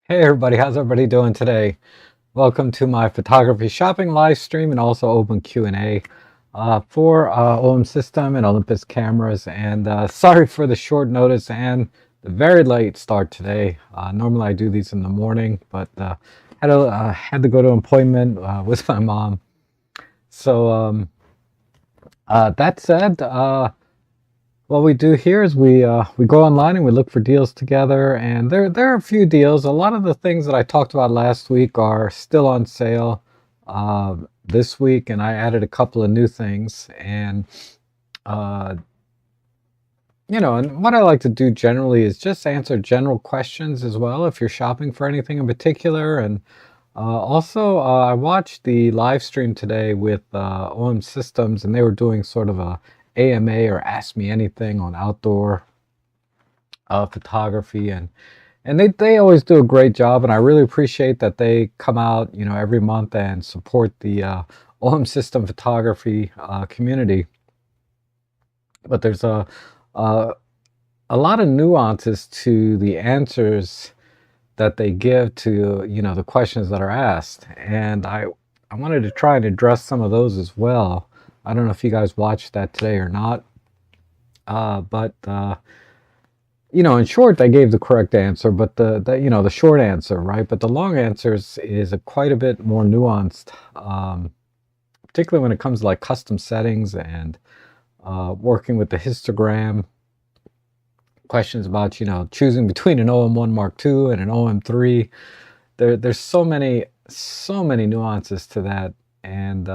Hey everybody, how's everybody doing today? Welcome to my photography shopping live stream and also open Q&A for OM System and Olympus cameras. And sorry for the short notice and the very late start today. Normally I do these in the morning, but had to go to an appointment with my mom. So that said, what we do here is we go online and we look for deals together, and there are a few deals. A lot of the things that I talked about last week are still on sale this week, and I added a couple of new things. And uh, and what I like to do generally is just answer general questions as well if you're shopping for anything in particular. And also, I watched the live stream today with OM Systems, and they were doing sort of a AMA or Ask Me Anything on outdoor photography, and they always do a great job, and I really appreciate that they come out every month and support the OM System photography community. But there's a a lot of nuances to the answers that they give to the questions that are asked, and I wanted to try and address some of those as well. I don't know if you guys watched that today or not, but in short, they gave the correct answer, but the short answer, right? But the long answer is quite a bit more nuanced, particularly when it comes to like custom settings and working with the histogram. Questions about choosing between an OM1 Mark II and an OM3. There's so many nuances to that, and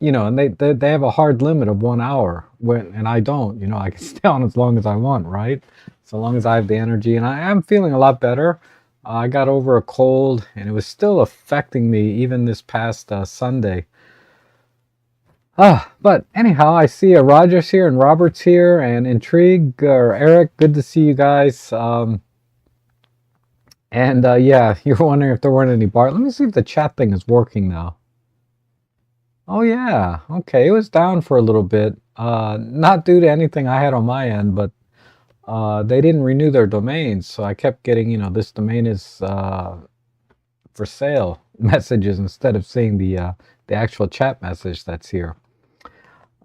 and they have a hard limit of 1 hour, and I don't. I can stay on as long as I want, right? So long as I have the energy, and I am feeling a lot better. I got over a cold, and it was still affecting me even this past Sunday. But anyhow, I see Roger's here and Robert's here and Intrigue or Eric. Good to see you guys. And yeah, you're wondering if there weren't any bar. Let me see if the chat thing is working now. Oh yeah, okay. It was down for a little bit. Not due to anything I had on my end, but they didn't renew their domains, so I kept getting, this domain is for sale messages instead of seeing the actual chat message that's here.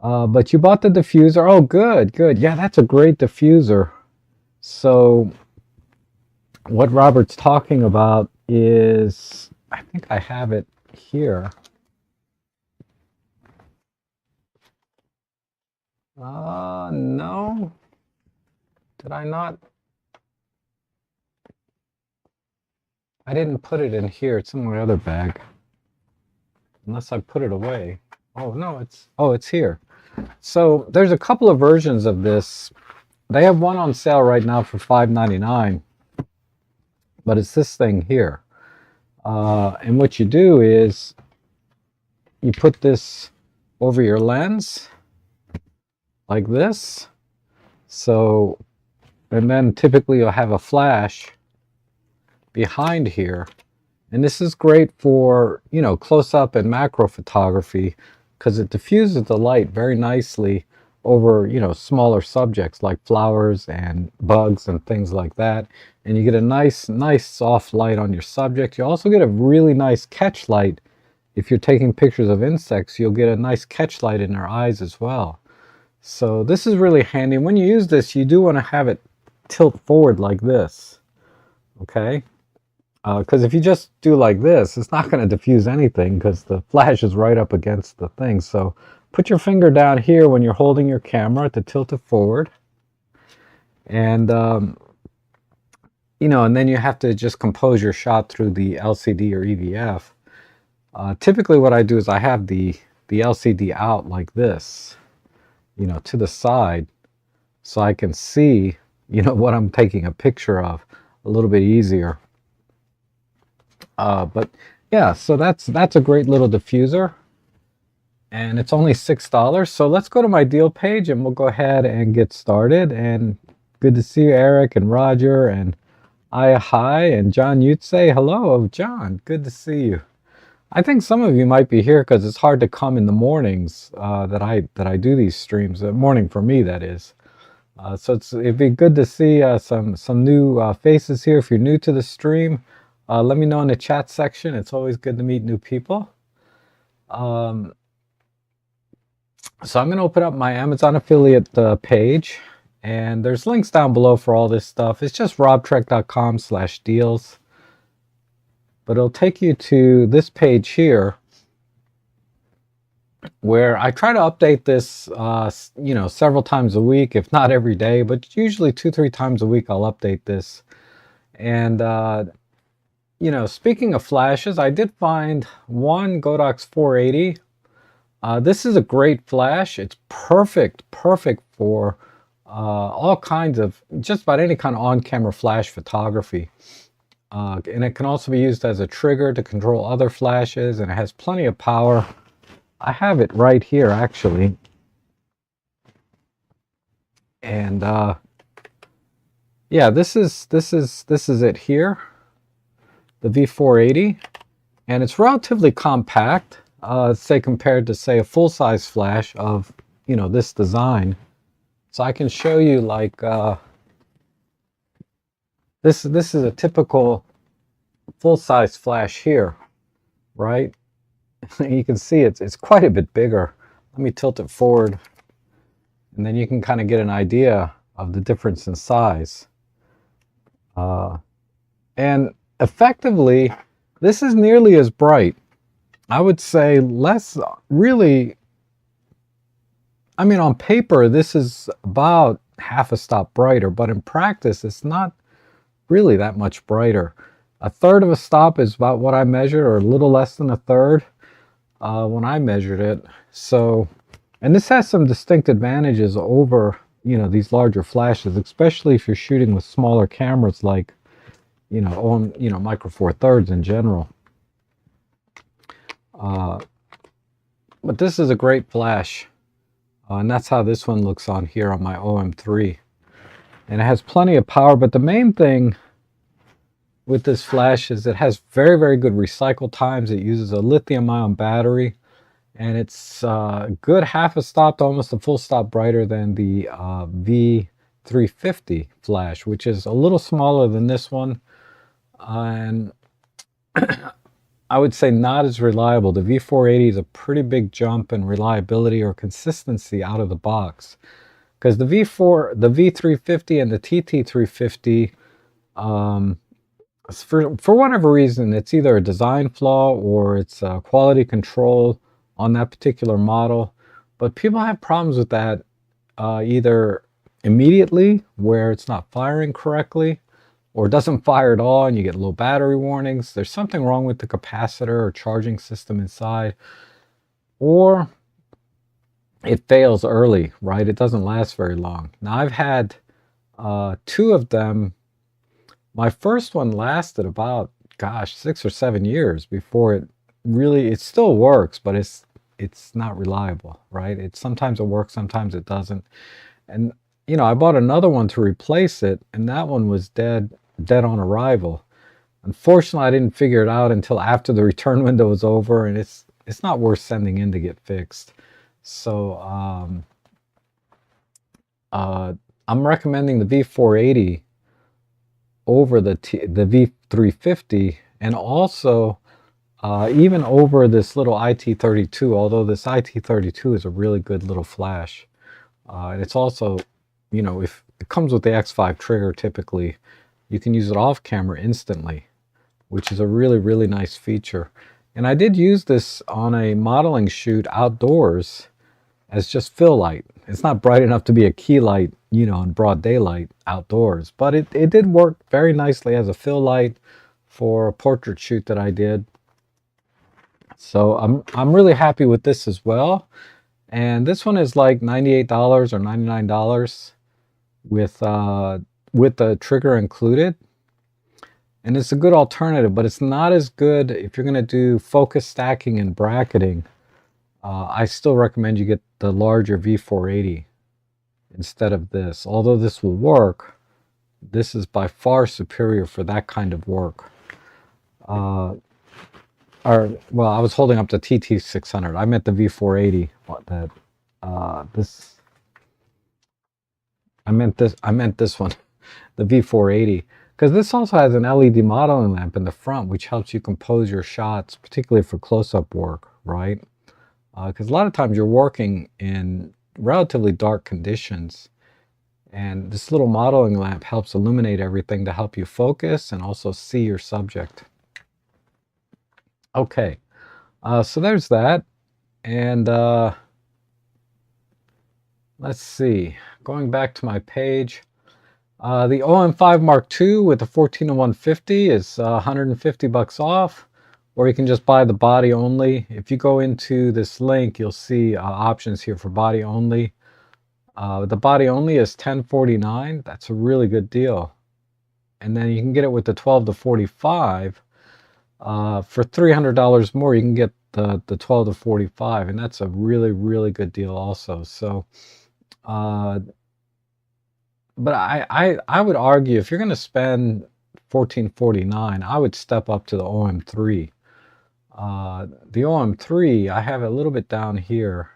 But you bought the diffuser. Oh, good, good. Yeah, that's a great diffuser. So what Robert's talking about is, I think I have it here. No. Did I not? I didn't put it in here. It's in my other bag. Unless I put it away. Oh, no, it's here. So there's a couple of versions of this. They have one on sale right now for $5.99, but it's this thing here. And what you do is you put this over your lens like this. So, and then typically you'll have a flash behind here. And this is great for, close-up and macro photography because it diffuses the light very nicely over, smaller subjects like flowers and bugs and things like that. And you get a nice soft light on your subject. You also get a really nice catch light. If you're taking pictures of insects, you'll get a nice catch light in their eyes as well. So this is really handy. When you use this, you do want to have it tilt forward like this, okay? Because if you just do like this, it's not going to diffuse anything because the flash is right up against the thing. So put your finger down here when you're holding your camera to tilt it forward. And, and then you have to just compose your shot through the LCD or EVF. Typically what I do is I have the LCD out like this, to the side, so I can see, what I'm taking a picture of a little bit easier. But yeah, so that's a great little diffuser, and it's only $6. So let's go to my deal page and we'll go ahead and get started. And good to see you, Eric and Roger and hi, and John Yutze. Hello, John. Good to see you. I think some of you might be here because it's hard to come in the mornings that I do these streams. Morning for me, that is. So it'd be good to see some new faces here. If you're new to the stream, Let me know in the chat section. It's always good to meet new people. So I'm going to open up my Amazon affiliate page, and there's links down below for all this stuff. It's just robtrek.com/deals, but it'll take you to this page here where I try to update this, several times a week, if not every day, but usually 2-3 times a week I'll update this. And speaking of flashes, I did find one Godox 480. This is a great flash. It's perfect for all kinds of, just about any kind of on-camera flash photography. And it can also be used as a trigger to control other flashes, and it has plenty of power. I have it right here, actually. And yeah, this is it here, the V480, and it's relatively compact. Say compared to, say, a full-size flash of this design. So I can show you, like, this is a typical full-size flash here, right? You can see it's quite a bit bigger. Let me tilt it forward, and then you can kind of get an idea of the difference in size. And effectively, this is nearly as bright. I would say less, really. I mean, on paper, this is about half a stop brighter, but in practice, it's not really that much brighter. A third of a stop is about what I measured, or a little less than a third when I measured it. So, and this has some distinct advantages over, these larger flashes, especially if you're shooting with smaller cameras like, Micro Four Thirds in general. But this is a great flash. And that's how this one looks on here on my OM3. And it has plenty of power, but the main thing with this flash is it has very good recycle times. It uses a lithium-ion battery, and it's a good half a stop to almost a full stop brighter than the V350 flash, which is a little smaller than this one, and I would say not as reliable. The V480 is a pretty big jump in reliability or consistency out of the box, because the V350 and the TT350, for whatever reason, it's either a design flaw or it's quality control on that particular model. But people have problems with that either immediately, where it's not firing correctly, or doesn't fire at all and you get low battery warnings. There's something wrong with the capacitor or charging system inside, or it fails early, right? It doesn't last very long. Now, I've had 2 of them. My first one lasted about, 6 or 7 years before it still works, but it's not reliable, right? Sometimes it works, sometimes it doesn't. And I bought another one to replace it, and that one was dead on arrival. Unfortunately, I didn't figure it out until after the return window was over, and it's not worth sending in to get fixed. So I'm recommending the V480 over the V350, and also even over this little IT32, although this IT32 is a really good little flash. And it's also, if it comes with the X5 trigger, typically you can use it off camera instantly, which is a really nice feature. And I did use this on a modeling shoot outdoors as just fill light. It's not bright enough to be a key light, in broad daylight outdoors, but it did work very nicely as a fill light for a portrait shoot that I did. So I'm really happy with this as well. And this one is like $98 or $99 with the trigger included. And it's a good alternative, but it's not as good if you're going to do focus stacking and bracketing. I still recommend you get the larger V480 instead of this. Although this will work, this is by far superior for that kind of work. Well, I was holding up the TT600. I meant the V480. I meant this one, the V480. because this also has an LED modeling lamp in the front, which helps you compose your shots, particularly for close-up work, right? Because a lot of times you're working in relatively dark conditions, and this little modeling lamp helps illuminate everything to help you focus and also see your subject. Okay, so there's that. And let's see, going back to my page, the OM5 Mark II with the 14-to-150 is 150 bucks off, or you can just buy the body only. If you go into this link, you'll see options here for body only. The body only is $1049. That's a really good deal. And then you can get it with the 12-to-45 for $300 more. You can get the 12-to-45, and that's a really, really good deal also. So but I would argue if you're going to spend $1449, I would step up to the OM3. The OM3, I have it a little bit down here.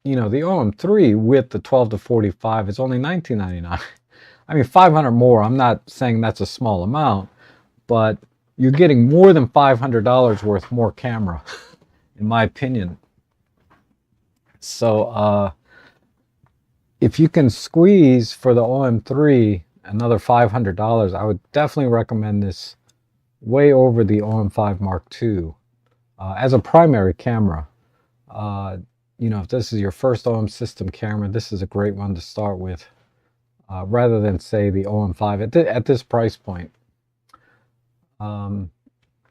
You know, the OM3 with the 12-to-45 is only $19.99. I mean, 500 more. I'm not saying that's a small amount, but you're getting more than $500 worth more camera, in my opinion. So if you can squeeze for the OM3 another $500, I would definitely recommend this way over the OM5 Mark II as a primary camera. You know, if this is your first OM system camera, this is a great one to start with, rather than say the OM5 at this price point. And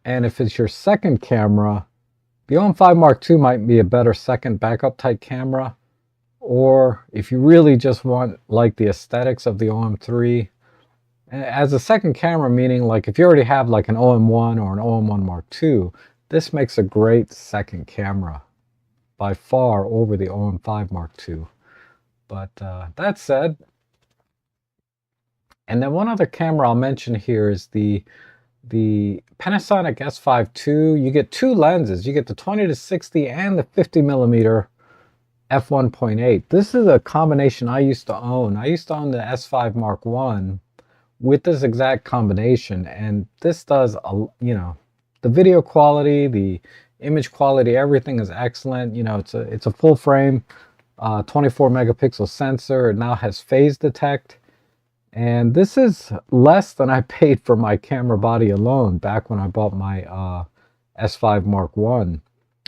if it's your second camera, the OM5 Mark II might be a better second backup type camera. Or if you really just want like the aesthetics of the OM3 as a second camera, meaning like if you already have like an OM1 or an OM1 Mark II, this makes a great second camera, by far over the OM5 Mark II. But that said, and then one other camera I'll mention here is the Panasonic S5 II. You get two lenses. You get the 20-to-60 and the 50mm f1.8. This is a combination I used to own. I used to own the S5 Mark I with this exact combination, and this does, you know, the video quality, the image quality, everything is excellent. You know, it's a full frame 24 megapixel sensor. It now has phase detect, and this is less than I paid for my camera body alone back when I bought my S5 Mark I.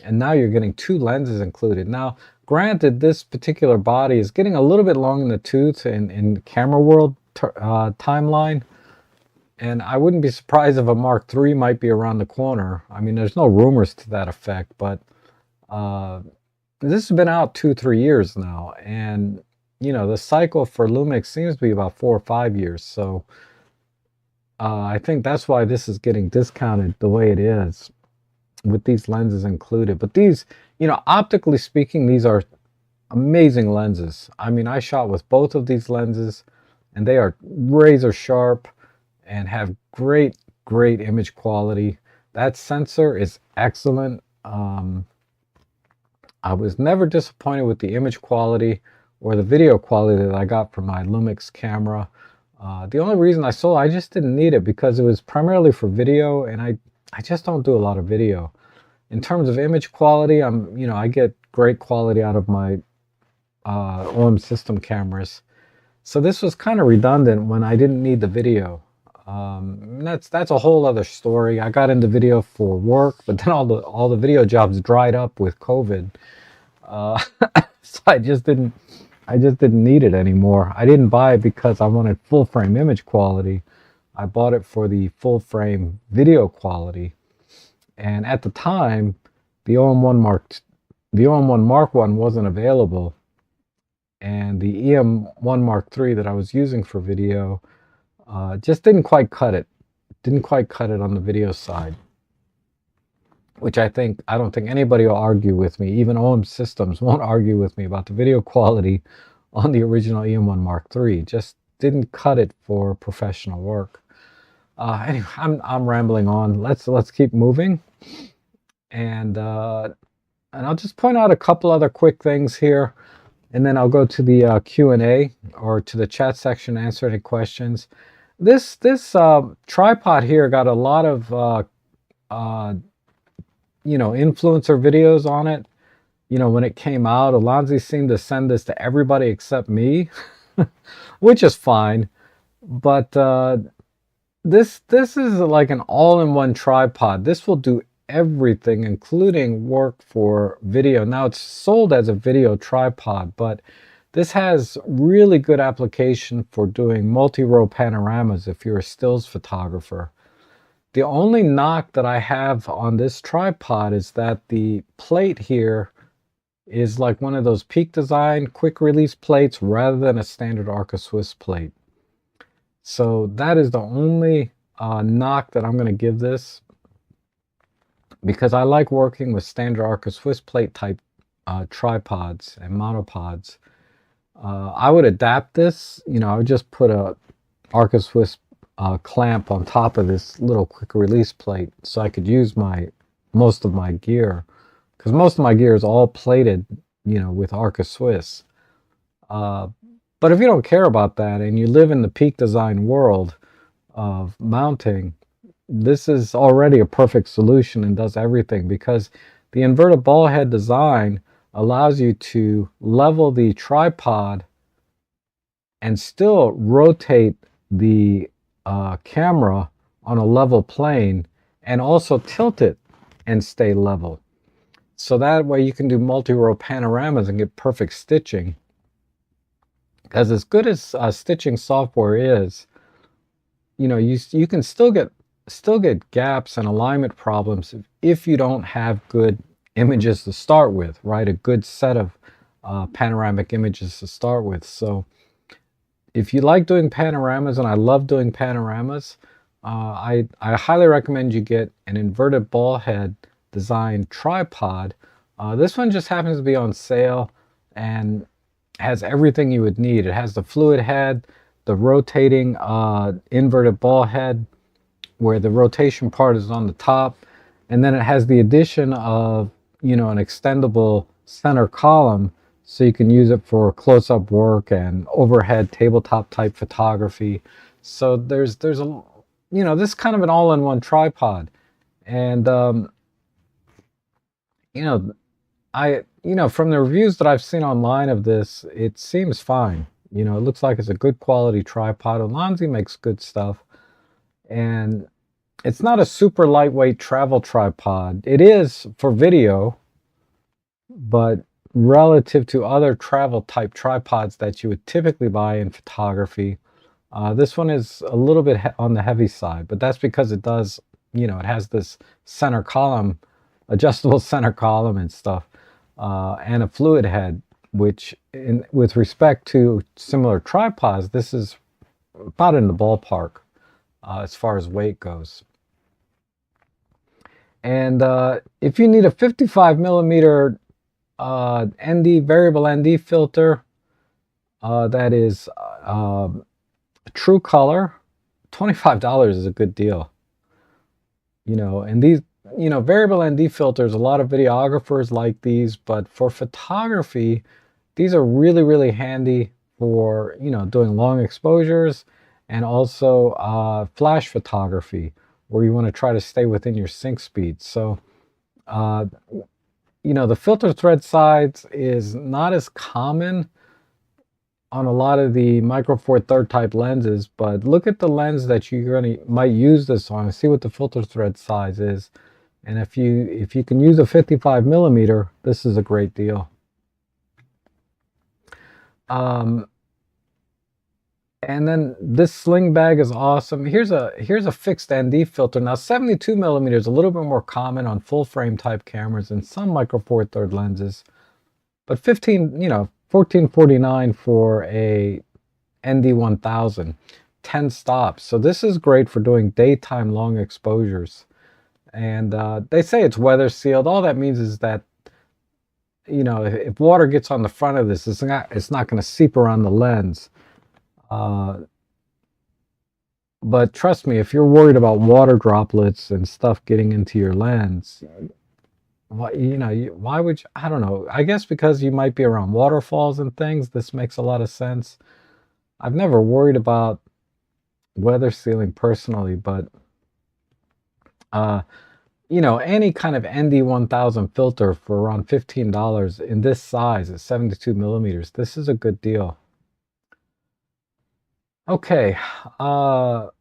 And now you're getting two lenses included. Now, granted, this particular body is getting a little bit long in the tooth in camera world timeline, and I wouldn't be surprised if a Mark III might be around the corner. I mean, there's no rumors to that effect, but this has been out 2-3 years now, and you know, the cycle for Lumix seems to be about 4 or 5 years. So I think that's why this is getting discounted the way it is, with these lenses included. But these, you know, optically speaking, these are amazing lenses. I mean, I shot with both of these lenses, and they are razor sharp and have great image quality. That sensor is excellent. I was never disappointed with the image quality or the video quality that I got from my Lumix camera. The only reason I sold it, I just didn't need it because it was primarily for video, and I just don't do a lot of video. In terms of image quality, I get great quality out of my OM system cameras. So this was kind of redundant when I didn't need the video. That's a whole other story. I got into video for work, but then all the video jobs dried up with COVID. So I just didn't need it anymore. I didn't buy it because I wanted full frame image quality. I bought it for the full frame video quality. And at the time, the OM1 Mark I wasn't available, and the EM1 Mark III that I was using for video just didn't quite cut it. Didn't quite cut it on the video side, which I don't think anybody will argue with me. Even OM Systems won't argue with me about the video quality on the original EM1 Mark III. Just didn't cut it for professional work. Anyway, I'm rambling on. Let's keep moving, and I'll just point out a couple other quick things here. and then I'll go to the Q&A or to the chat section, answer any questions. This tripod here got a lot of influencer videos on it. When it came out, Alonzi seemed to send this to everybody except me, which is fine. But this is like an all-in-one tripod. This will do everything, including work for video. Now it's sold as a video tripod, but this has really good application for doing multi-row panoramas if you're a stills photographer. The only knock that I have on this tripod is that the plate here is like one of those Peak Design quick release plates rather than a standard Arca Swiss plate. So that is the only knock that I'm going to give this, because I like working with standard Arca Swiss plate type tripods and monopods. I would adapt this. I would just put a Arca Swiss clamp on top of this little quick release plate so I could use most of my gear, because most of my gear is all plated, with Arca Swiss. But if you don't care about that and you live in the Peak Design world of mounting, this is already a perfect solution and does everything, because the inverted ball head design allows you to level the tripod and still rotate the camera on a level plane, and also tilt it and stay level. So that way you can do multi-row panoramas and get perfect stitching. Because as good as stitching software is, you can still get gaps and alignment problems if you don't have good images to start with, right? A good set of panoramic images to start with. So if you like doing panoramas, and I love doing panoramas, I highly recommend you get an inverted ball head design tripod. This one just happens to be on sale and has everything you would need. It has the fluid head, the rotating inverted ball head, where the rotation part is on the top, and then it has the addition of an extendable center column, so you can use it for close-up work and overhead tabletop type photography. So there's a this kind of an all-in-one tripod. And from the reviews that I've seen online of this, it seems fine. It looks like it's a good quality tripod. Alonzi makes good stuff. And it's not a super lightweight travel tripod. It is for video, but relative to other travel type tripods that you would typically buy in photography, this one is a little bit on the heavy side. But that's because it does, it has this center column, adjustable center column and stuff. And a fluid head, which with respect to similar tripods, this is about in the ballpark as far as weight goes. And if you need a 55 millimeter ND variable ND filter that is true color, $25 is a good deal. And these variable ND filters, a lot of videographers like these, but for photography, these are really, really handy for, doing long exposures, and also flash photography, where you want to try to stay within your sync speed. So, the filter thread size is not as common on a lot of the Micro Four Thirds type lenses, but look at the lens that you might use this on and see what the filter thread size is. And if you can use a 55 millimeter, this is a great deal. And then this sling bag is awesome. Here's a fixed ND filter. Now 72 millimeters is a little bit more common on full frame type cameras and some Micro Four Thirds lenses, but $1449 for a ND 1000, 10 stops. So this is great for doing daytime long exposures. And they say it's weather sealed. All that means is that, if water gets on the front of this, it's not going to seep around the lens. But trust me, if you're worried about water droplets and stuff getting into your lens, Why, why would you, I don't know. I guess because you might be around waterfalls and things, this makes a lot of sense. I've never worried about weather sealing personally, but uh, any kind of ND1000 filter for around $15 in this size at 72 millimeters, this is a good deal. Okay, and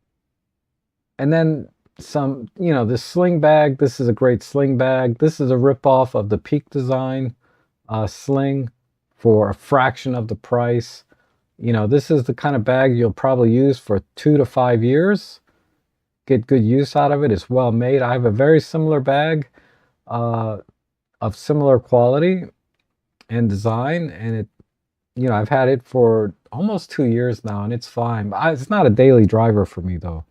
then some, this sling bag. This is a great sling bag. This is a ripoff of the Peak Design sling for a fraction of the price. This is the kind of bag you'll probably use for 2 to 5 years. Get good use out of it. It's well made. I have a very similar bag of similar quality and design, and I've had it for almost 2 years now, and it's fine. It's not a daily driver for me though,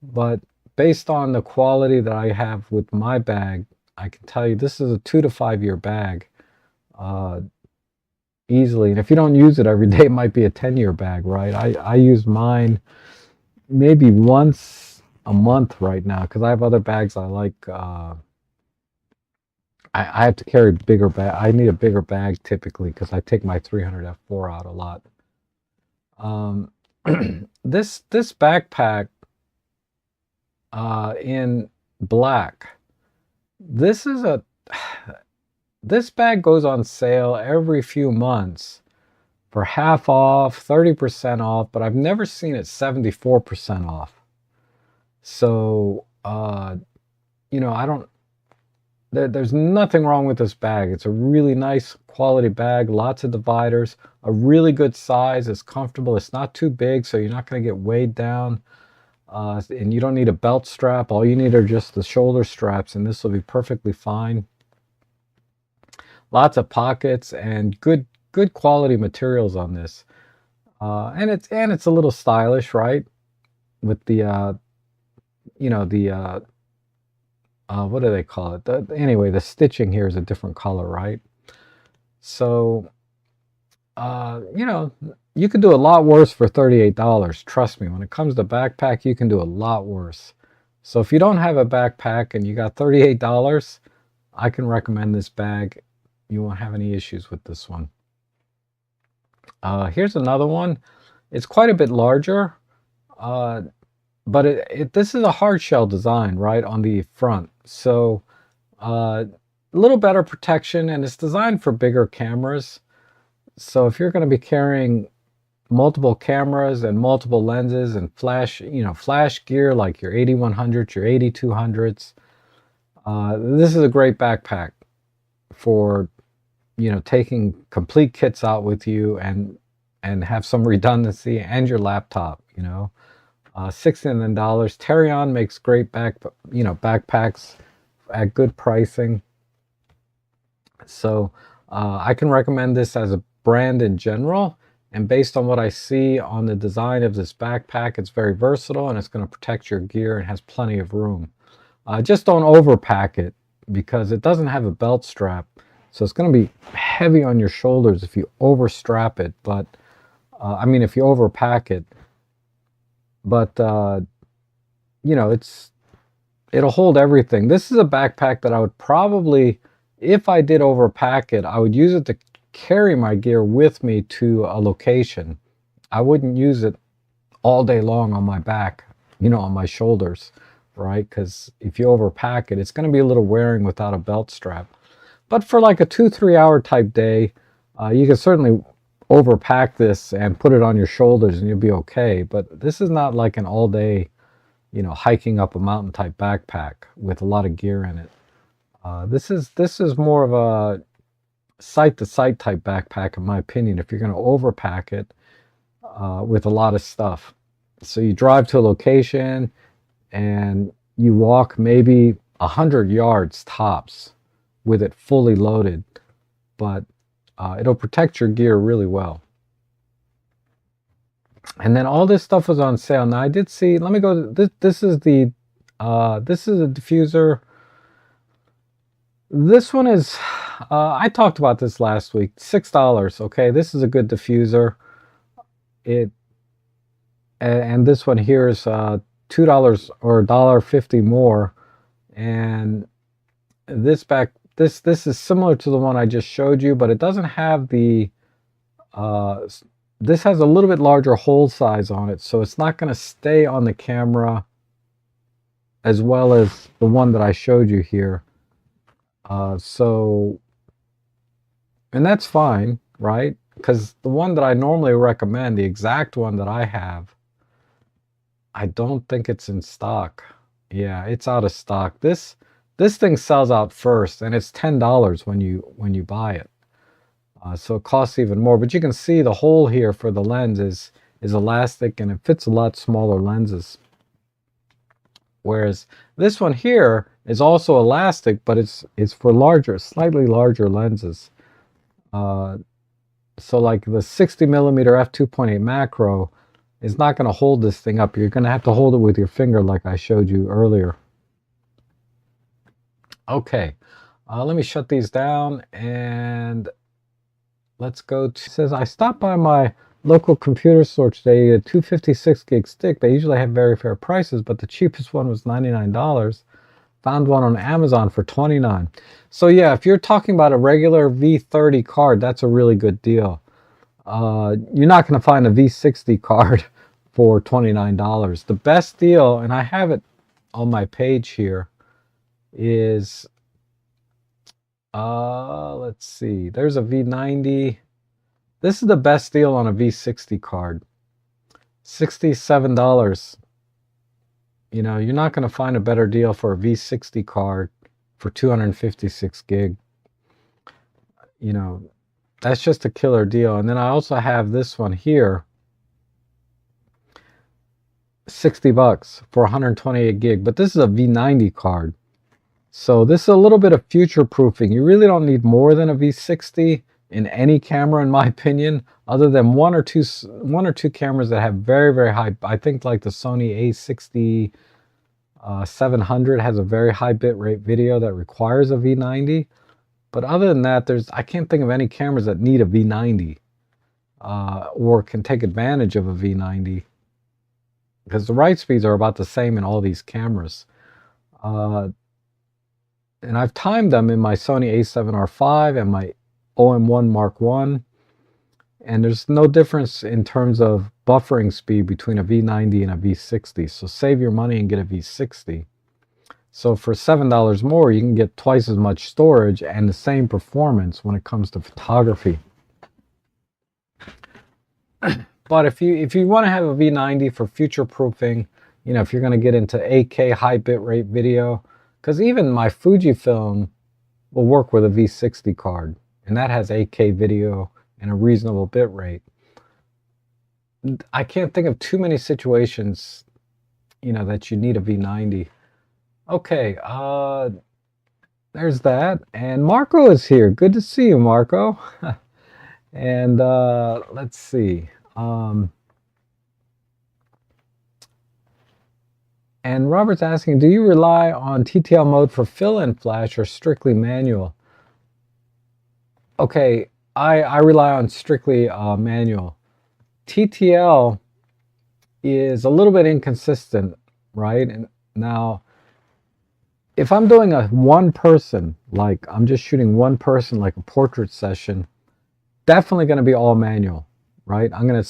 but based on the quality that I have with my bag, I can tell you this is a 2 to 5 year bag easily. And if you don't use it every day, it might be a 10-year bag, right? I use mine maybe once a month right now because I have other bags I like. I have to carry bigger bag. I need a bigger bag typically because I take my 300 F4 out a lot. This backpack in black. This bag goes on sale every few months for half off, 30% off, but I've never seen it 74% off. So, I don't, there's nothing wrong with this bag. It's a really nice quality bag, lots of dividers, a really good size. It's comfortable. It's not too big, so you're not going to get weighed down. And you don't need a belt strap. All you need are just the shoulder straps, and this will be perfectly fine. Lots of pockets and good quality materials on this. And it's a little stylish, right? With the what do they call it? Anyway, the stitching here is a different color, right? So, you can do a lot worse for $38. Trust me, when it comes to backpack, you can do a lot worse. So if you don't have a backpack and you got $38, I can recommend this bag. You won't have any issues with this one. Here's another one. It's quite a bit larger, but this is a hard shell design, right, on the front. So a little better protection, and it's designed for bigger cameras. So if you're going to be carrying multiple cameras and multiple lenses and flash gear like your 8100s, your 8200s, this is a great backpack for taking complete kits out with you and have some redundancy, and your laptop. $69. Terion makes great backpacks at good pricing. So I can recommend this as a brand in general, and based on what I see on the design of this backpack, it's very versatile and it's going to protect your gear and has plenty of room. Just don't overpack it because it doesn't have a belt strap, so it's going to be heavy on your shoulders if you overstrap it. But if you overpack it, but it'll hold everything. This is a backpack that I would probably, if I did overpack it, I would use it to carry my gear with me to a location. I wouldn't use it all day long on my back, on my shoulders, right? Because if you overpack it, it's going to be a little wearing without a belt strap. But for like a 2-3 hour type day, you can certainly overpack this and put it on your shoulders and you'll be okay. But this is not like an all day, hiking up a mountain type backpack with a lot of gear in it. This is more of a site to site type backpack, in my opinion, if you're going to overpack it with a lot of stuff. So you drive to a location and you walk maybe 100 yards tops with it fully loaded, but it'll protect your gear really well. And then all this stuff was on sale. Now I did see, let me go, this is a diffuser. This one is, I talked about this last week, $6. Okay, this is a good diffuser. And this one here is $2 or $1.50 more. And this this is similar to the one I just showed you, but it doesn't have the this has a little bit larger hole size on it, so it's not going to stay on the camera as well as the one that I showed you here. So, and that's fine, right? Because the one that I normally recommend, the exact one that I have, I don't think it's in stock. Yeah, it's out of stock. This thing sells out first, and it's $10 when you buy it. So it costs even more. But you can see the hole here for the lens is elastic, and it fits a lot smaller lenses. Whereas this one here is also elastic, but it's for larger, slightly larger lenses. So like the 60mm f2.8 macro is not going to hold this thing up. You're going to have to hold it with your finger like I showed you earlier. Okay, let me shut these down and let's go to, it says, I stopped by my local computer store today, a 256 gig stick. They usually have very fair prices, but the cheapest one was $99. Found one on Amazon for $29. So yeah, if you're talking about a regular V30 card, that's a really good deal. You're not going to find a V60 card for $29. The best deal, and I have it on my page here, is let's see, there's a V90. This is the best deal on a V60 card. $67. You know, you're not going to find a better deal for a V60 card for 256 gig. You know, that's just a killer deal. And then I also have this one here, $60 for 128 gig, but this is a V90 card. So this is a little bit of future proofing. You really don't need more than a V60 in any camera, in my opinion, other than one or two cameras that have very, very high. I think like the Sony A60 700 has a very high bitrate video that requires a V90. But other than that, I can't think of any cameras that need a V90 or can take advantage of a V90, because the write speeds are about the same in all these cameras. And I've timed them in my Sony a7R5 and my OM1 Mark I, and there's no difference in terms of buffering speed between a V90 and a V60. So save your money and get a V60. So for $7 more, you can get twice as much storage and the same performance when it comes to photography. But if you want to have a V90 for future proofing, you know, if you're going to get into 8K high bitrate video, because even my Fujifilm will work with a V60 card, and that has 8K video and a reasonable bitrate. I can't think of too many situations, you know, that you need a V90. Okay, there's that. And Marco is here. Good to see you, Marco. And let's see. And Robert's asking, do you rely on TTL mode for fill-in flash or strictly manual? Okay, I rely on strictly manual. TTL is a little bit inconsistent, right? And now, if I'm doing a one person, like I'm just shooting one person, like a portrait session, definitely going to be all manual, right? I'm gonna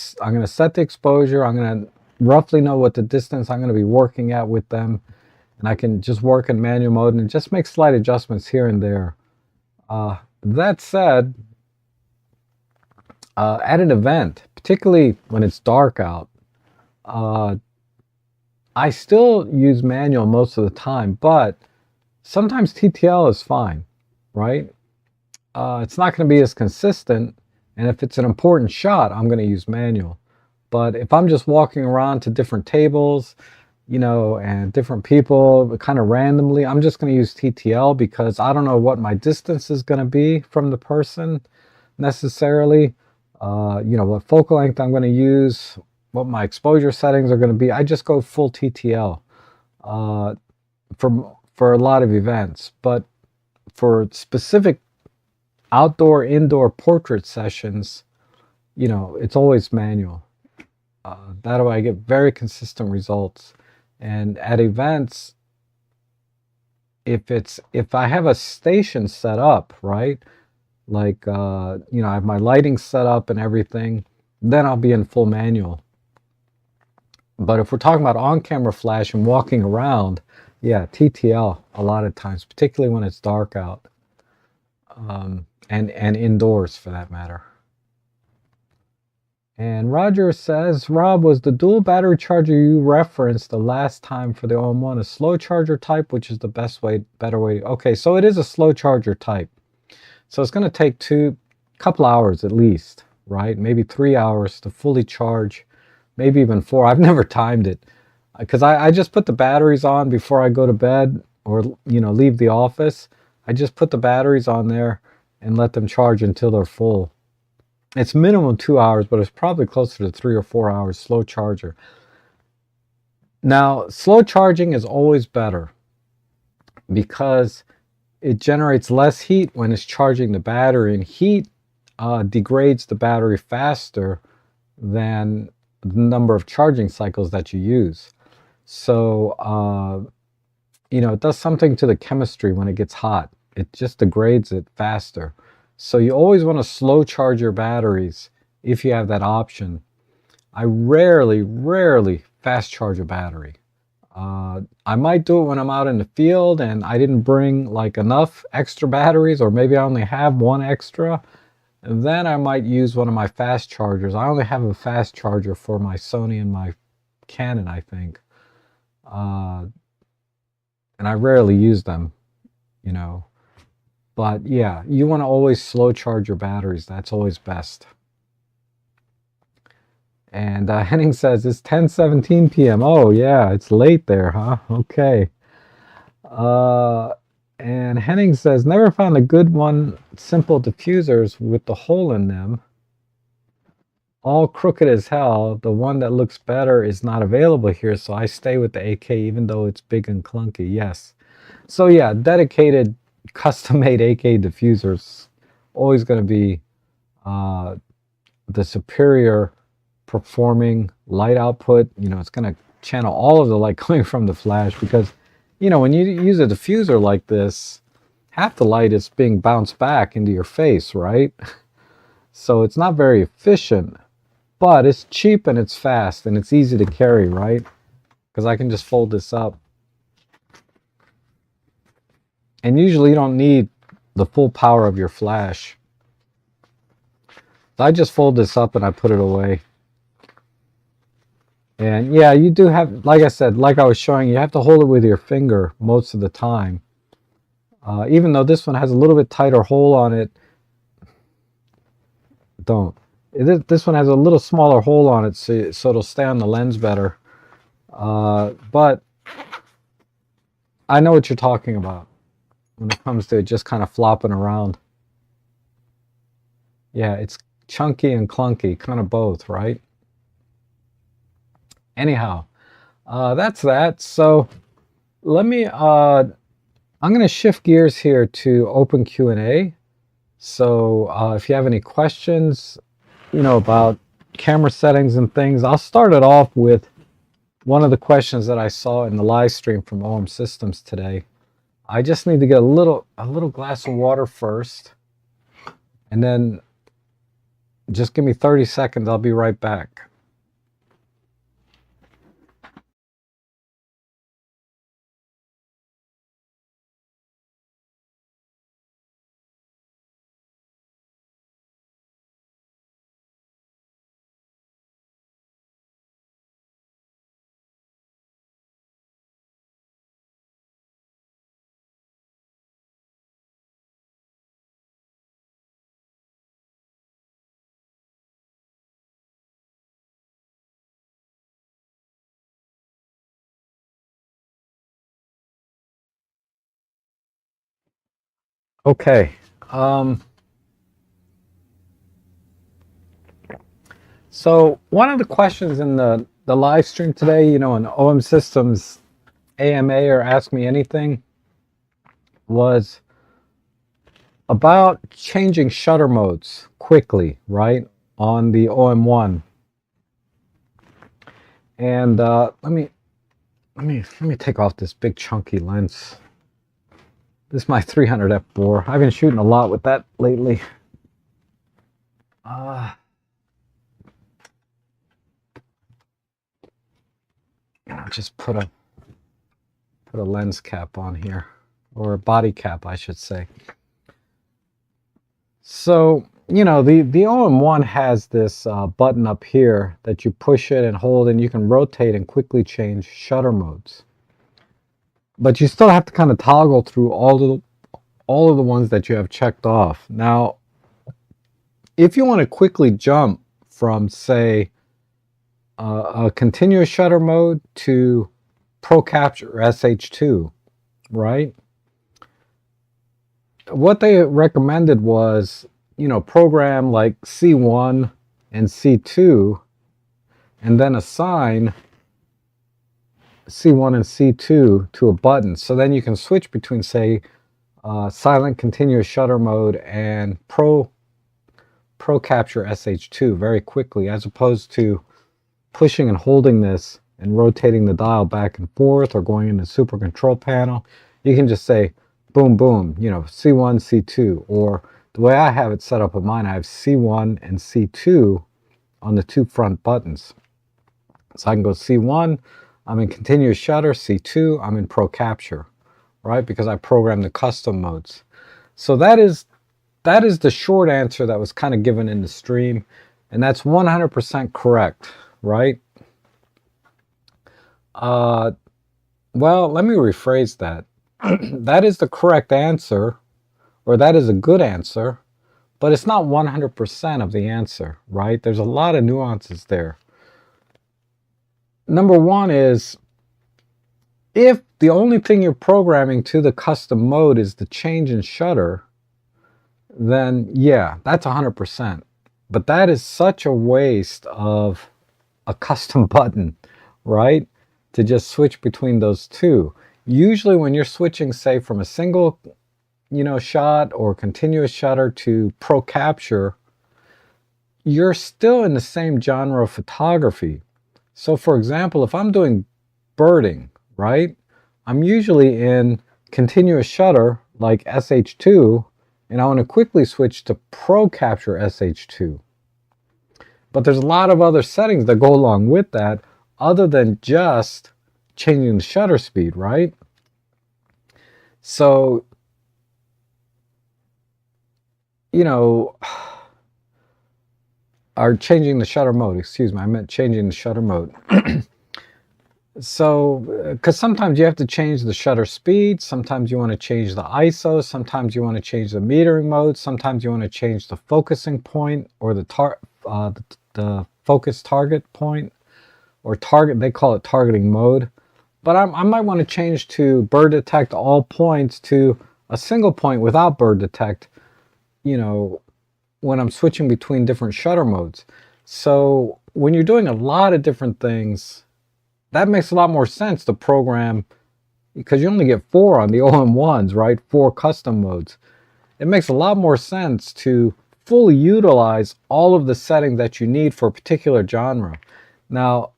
set the exposure. I'm gonna roughly know what the distance I'm going to be working at with them, and I can just work in manual mode and just make slight adjustments here and there. That said, at an event, particularly when it's dark out, I still use manual most of the time, but sometimes TTL is fine, right? It's not going to be as consistent, and if it's an important shot, I'm going to use manual. But if I'm just walking around to different tables, you know, and different people kind of randomly, I'm just going to use TTL because I don't know what my distance is going to be from the person necessarily. You know, what focal length I'm going to use, what my exposure settings are going to be. I just go full TTL for a lot of events. But for specific outdoor, indoor portrait sessions, you know, it's always manual. That way I get very consistent results. And at events, if I have a station set up, right? Like, you know, I have my lighting set up and everything, then I'll be in full manual. But if we're talking about on-camera flash and walking around, yeah, TTL a lot of times, particularly when it's dark out, and indoors for that matter. And Roger says, Rob, was the dual battery charger you referenced the last time for the OM1 a slow charger type, which is the better way? Okay, so it is a slow charger type. So it's going to take couple hours at least, right? Maybe 3 hours to fully charge, maybe even 4. I've never timed it because I just put the batteries on before I go to bed or, you know, leave the office. I just put the batteries on there and let them charge until they're full. It's minimum 2 hours, but it's probably closer to 3 or 4 hours slow charger. Now, slow charging is always better because it generates less heat when it's charging the battery, and heat degrades the battery faster than the number of charging cycles that you use. So, you know, it does something to the chemistry when it gets hot. It just degrades it faster. So you always want to slow charge your batteries if you have that option. I rarely fast charge a battery. I might do it when I'm out in the field and I didn't bring like enough extra batteries, or maybe I only have one extra. And then I might use one of my fast chargers. I only have a fast charger for my Sony and my Canon, I think. And I rarely use them, you know. But yeah, you want to always slow charge your batteries. That's always best. And Henning says, it's 10:17 p.m. Oh, yeah, it's late there, huh? Okay. And Henning says, never found a good one, simple diffusers with the hole in them. All crooked as hell. The one that looks better is not available here, so I stay with the AK even though it's big and clunky. Yes. So yeah, dedicated custom-made AK diffusers always going to be the superior performing light output. You know, it's going to channel all of the light coming from the flash, because, you know, when you use a diffuser like this, half the light is being bounced back into your face, right? So it's not very efficient, but it's cheap and it's fast and it's easy to carry, right? Because I can just fold this up. And usually you don't need the full power of your flash. So I just fold this up and I put it away. And yeah, you do have, like I said, like I was showing, you have to hold it with your finger most of the time. Even though this one has a little bit tighter hole on it, this one has a little smaller hole on it, so it'll stay on the lens better. But I know what you're talking about when it comes to it just kind of flopping around. Yeah, it's chunky and clunky, kind of both, right? Anyhow, that's that. So let me, I'm going to shift gears here to open Q&A. So if you have any questions, you know, about camera settings and things, I'll start it off with one of the questions that I saw in the live stream from OM Systems today. I just need to get a little glass of water first, and then just give me 30 seconds. I'll be right back. Okay. So one of the questions in the live stream today, you know, in OM Systems AMA or Ask Me Anything, was about changing shutter modes quickly, right, on the OM1. And let me take off this big chunky lens. This is my 300 f4. I've been shooting a lot with that lately. I'll just put a lens cap on here, or a body cap, I should say. So, you know, the OM1 has this button up here that you push it and hold, and you can rotate and quickly change shutter modes. But you still have to kind of toggle through all of the ones that you have checked off. Now, if you want to quickly jump from, say, a continuous shutter mode to Pro Capture SH2, right? What they recommended was, you know, program like C1 and C2, and then assign C1 and C2 to a button. So then you can switch between, say, silent continuous shutter mode and Pro Capture SH2 very quickly, as opposed to pushing and holding this and rotating the dial back and forth, or going in the super control panel. You can just say boom, boom, you know, C1, C2, or the way I have it set up in mine, I have C1 and C2 on the two front buttons. So I can go C1, I'm in continuous shutter, C2, I'm in Pro Capture, right? Because I programmed the custom modes. So that is the short answer that was kind of given in the stream, and that's 100% correct, right? Well, let me rephrase that. That is the correct answer, or that is a good answer, but it's not 100% of the answer, right? There's a lot of nuances there. Number one is, if the only thing you're programming to the custom mode is the change in shutter, then yeah, that's 100%. But that is such a waste of a custom button, right? To just switch between those two. Usually when you're switching, say, from a single, you know, shot or continuous shutter to Pro Capture, you're still in the same genre of photography. So for example, if I'm doing birding, right, I'm usually in continuous shutter like SH2, and I want to quickly switch to Pro Capture SH2. But there's a lot of other settings that go along with that, other than just changing the shutter speed, right? So, you know, or changing the shutter mode, excuse me, I meant changing the shutter mode. So, because sometimes you have to change the shutter speed, sometimes you want to change the ISO, sometimes you want to change the metering mode, sometimes you want to change the focusing point, or the focus target point, or target, they call it targeting mode. But I might want to change to bird detect all points to a single point without bird detect, you know, when I'm switching between different shutter modes. So when you're doing a lot of different things, that makes a lot more sense to program, because you only get 4 on the OM1s, right? 4 custom modes. It makes a lot more sense to fully utilize all of the settings that you need for a particular genre. Now,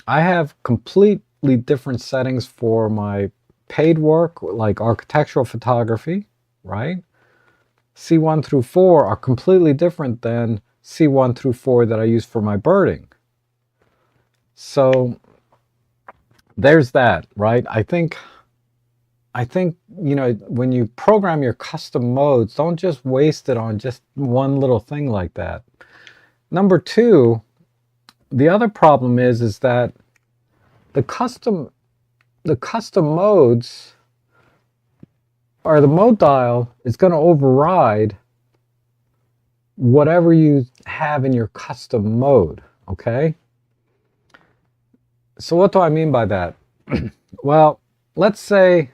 I have completely different settings for my paid work, like architectural photography, right? C1 through 4 are completely different than C1 through 4 that I use for my birding. So there's that, right? I think, you know, when you program your custom modes, don't just waste it on just one little thing like that. Number two, the other problem is that the custom modes, or the mode dial, is going to override whatever you have in your custom mode, okay? So what do I mean by that? Well, let's say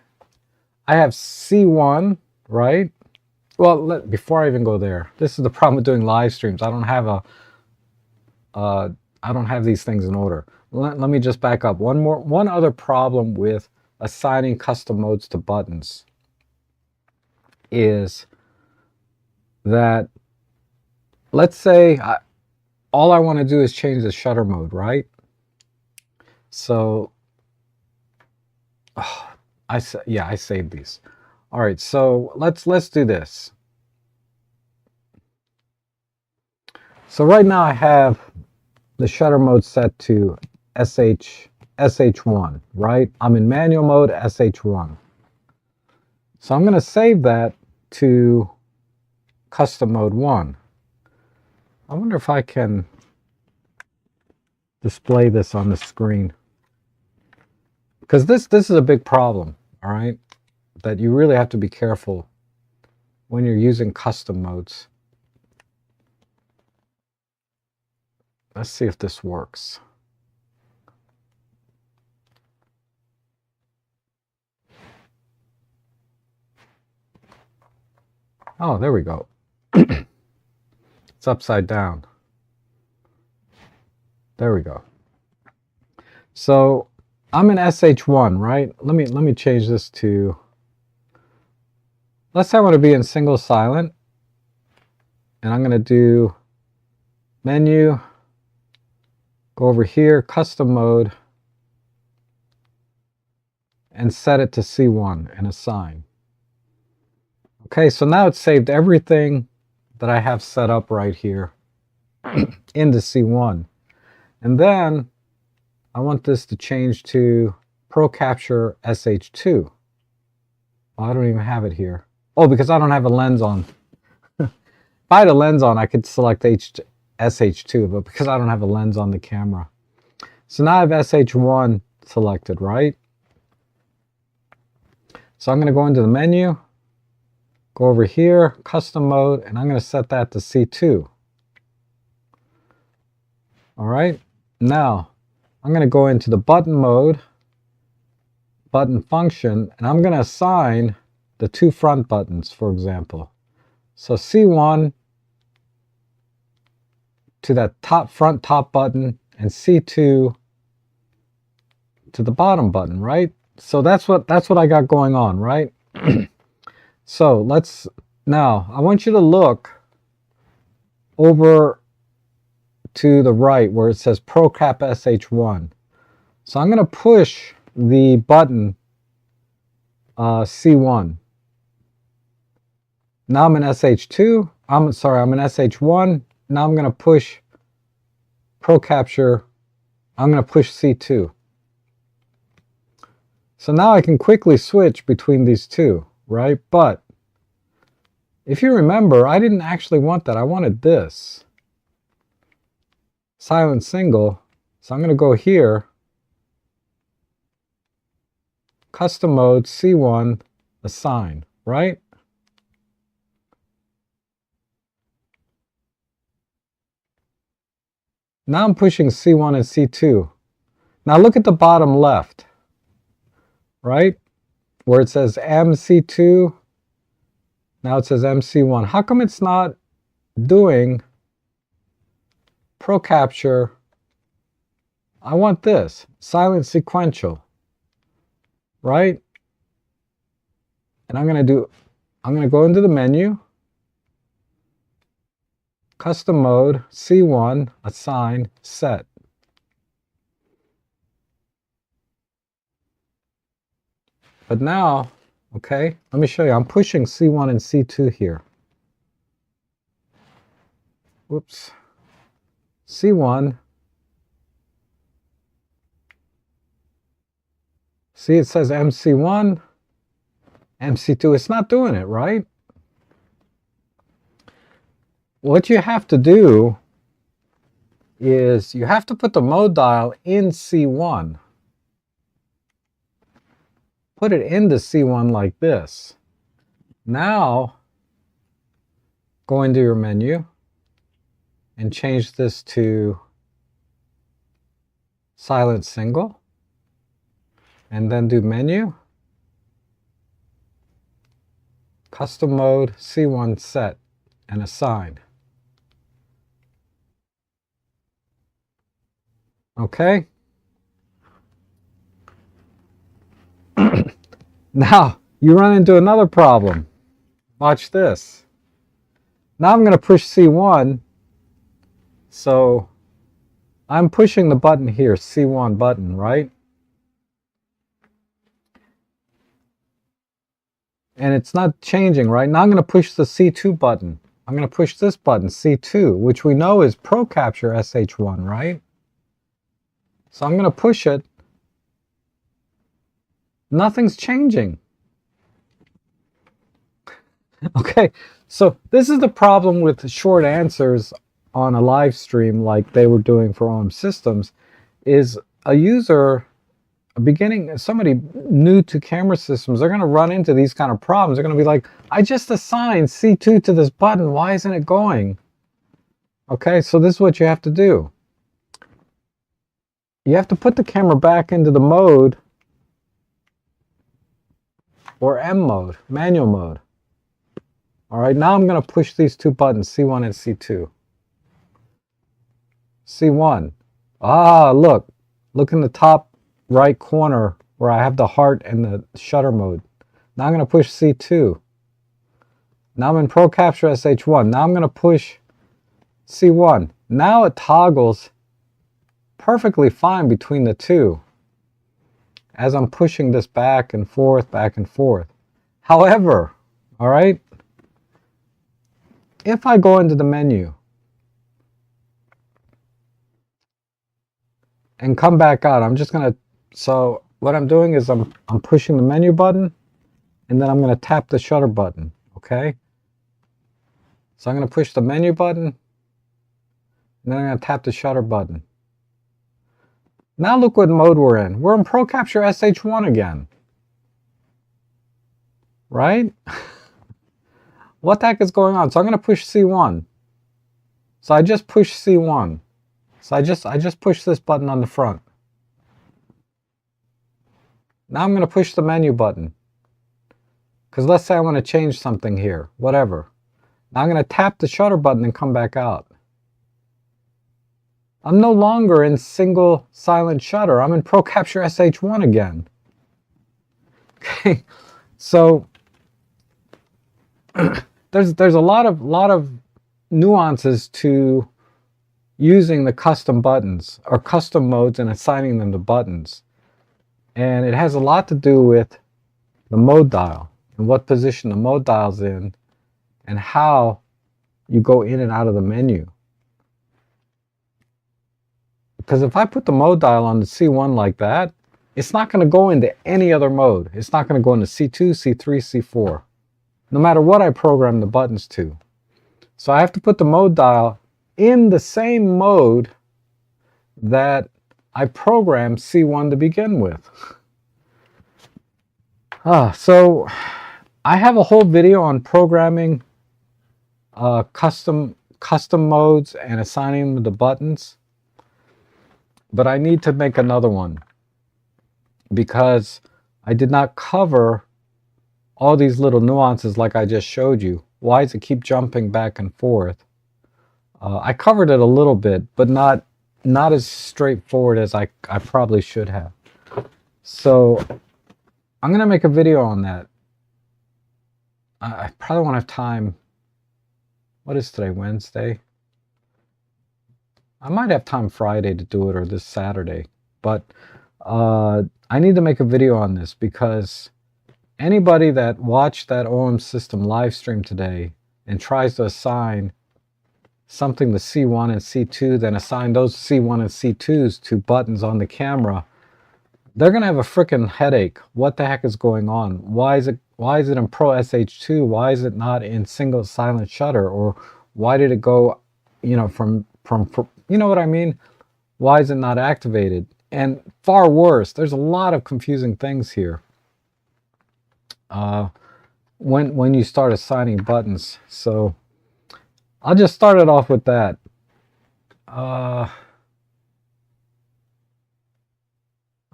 I have C1, right? Well, before I even go there, this is the problem with doing live streams. I don't have these things in order. Let me just back up. One other problem with assigning custom modes to buttons is that, let's say all I want to do is change the shutter mode, right? So I saved these. All right, so let's do this. So right now I have the shutter mode set to SH1, right? I'm in manual mode, SH1. So I'm going to save that to custom mode 1. I wonder if I can display this on the screen. Because this is a big problem, all right? That you really have to be careful when you're using custom modes. Let's see if this works. Oh, there we go. It's upside down. There we go. So I'm in SH1, right? Let me change this to, let's say I want to be in single silent, and I'm going to do menu, go over here, custom mode, and set it to C1 and assign. Okay, so now it's saved everything that I have set up right here into C1. And then I want this to change to Pro Capture SH2. Oh, I don't even have it here. Oh, because I don't have a lens on. If I had a lens on, I could select SH2, but because I don't have a lens on the camera. So now I have SH1 selected, right? So I'm going to go into the menu, go over here, custom mode, and I'm going to set that to C2. All right, now I'm going to go into the button mode, button function, and I'm going to assign the 2 front buttons, for example. So C1 to that front top button, and C2 to the bottom button, right? So that's what I got going on, right? So now I want you to look over to the right where it says Pro Cap SH1. So I'm going to push the button C1. Now I'm in SH2. I'm in SH1. Now I'm going to push Pro Capture. I'm going to push C2. So now I can quickly switch between these two, right? But if you remember, I didn't actually want that. I wanted this. Silent single. So I'm going to go here. Custom mode, C1, assign, right? Now I'm pushing C1 and C2. Now look at the bottom left, right? Where it says MC2. Now it says MC1. How come it's not doing Pro Capture? I want this, silent sequential, right? And I'm going to go into the menu, custom mode, C1, assign, set. But now, okay, let me show you. I'm pushing C1 and C2 here. Whoops. C1. See, it says MC1, MC2. It's not doing it, right? What you have to do is you have to put the mode dial in C1. Put it into C1 like this. Now, go into your menu and change this to silent single. And then do menu, custom mode, C1 set, and assign. Okay? Now, you run into another problem. Watch this. Now I'm going to push C1. So I'm pushing the button here, C1 button, right? and it's not changing, right? Now I'm going to push the C2 button. I'm going to push this button, C2, which we know is Pro Capture SH1, right? So I'm going to push it. Nothing's changing. Okay, so this is the problem with short answers on a live stream like they were doing for OM Systems, is a user somebody new to camera systems, they're going to run into these kind of problems. They're going to be like, I just assigned C2 to this button. Why isn't it going? Okay, so this is what you have to do. You have to put the camera back into the mode, or M mode, manual mode. All right, now I'm going to push these two buttons, C1 and C2. C1. Ah, look in the top right corner where I have the heart and the shutter mode. Now I'm going to push C2. Now I'm in Pro Capture SH1. Now I'm going to push C1. Now it toggles perfectly fine between the two as I'm pushing this back and forth, back and forth. However, all right, if I go into the menu and come back out, I'm just going to, so what I'm doing is I'm pushing the menu button, and then I'm going to tap the shutter button, okay? So I'm going to push the menu button, and then I'm going to tap the shutter button. Now look what mode we're in. We're in Pro Capture SH1 again. Right? What the heck is going on? So I'm going to push C1. So I just pushed C1. So I just pushed this button on the front. Now I'm going to push the menu button. Because let's say I want to change something here. Whatever. Now I'm going to tap the shutter button and come back out. I'm no longer in single silent shutter. I'm in Pro Capture SH1 again. Okay, so there's a lot of nuances to using the custom buttons or custom modes and assigning them to buttons, and it has a lot to do with the mode dial and what position the mode dial's in and how you go in and out of the menu. Because if I put the mode dial on the C1 like that, it's not going to go into any other mode. It's not going to go into C2, C3, C4, no matter what I program the buttons to. So I have to put the mode dial in the same mode that I programmed C1 to begin with. So I have a whole video on programming custom modes and assigning them to buttons. But I need to make another one because I did not cover all these little nuances like I just showed you. Why does it keep jumping back and forth? I covered it a little bit, but not as straightforward as I probably should have. So I'm going to make a video on that. I probably won't have time. What is today, Wednesday? I might have time Friday to do it, or this Saturday, but I need to make a video on this because anybody that watched that OM System live stream today and tries to assign something to C1 and C2, then assign those C1 and C2s to buttons on the camera, they're going to have a freaking headache. What the heck is going on? Why is it in Pro SH2? Why is it not in single silent shutter? Or why did it go, from you know what I mean? Why is it not activated? And far worse, there's a lot of confusing things here when you start assigning buttons. So I'll just start it off with that.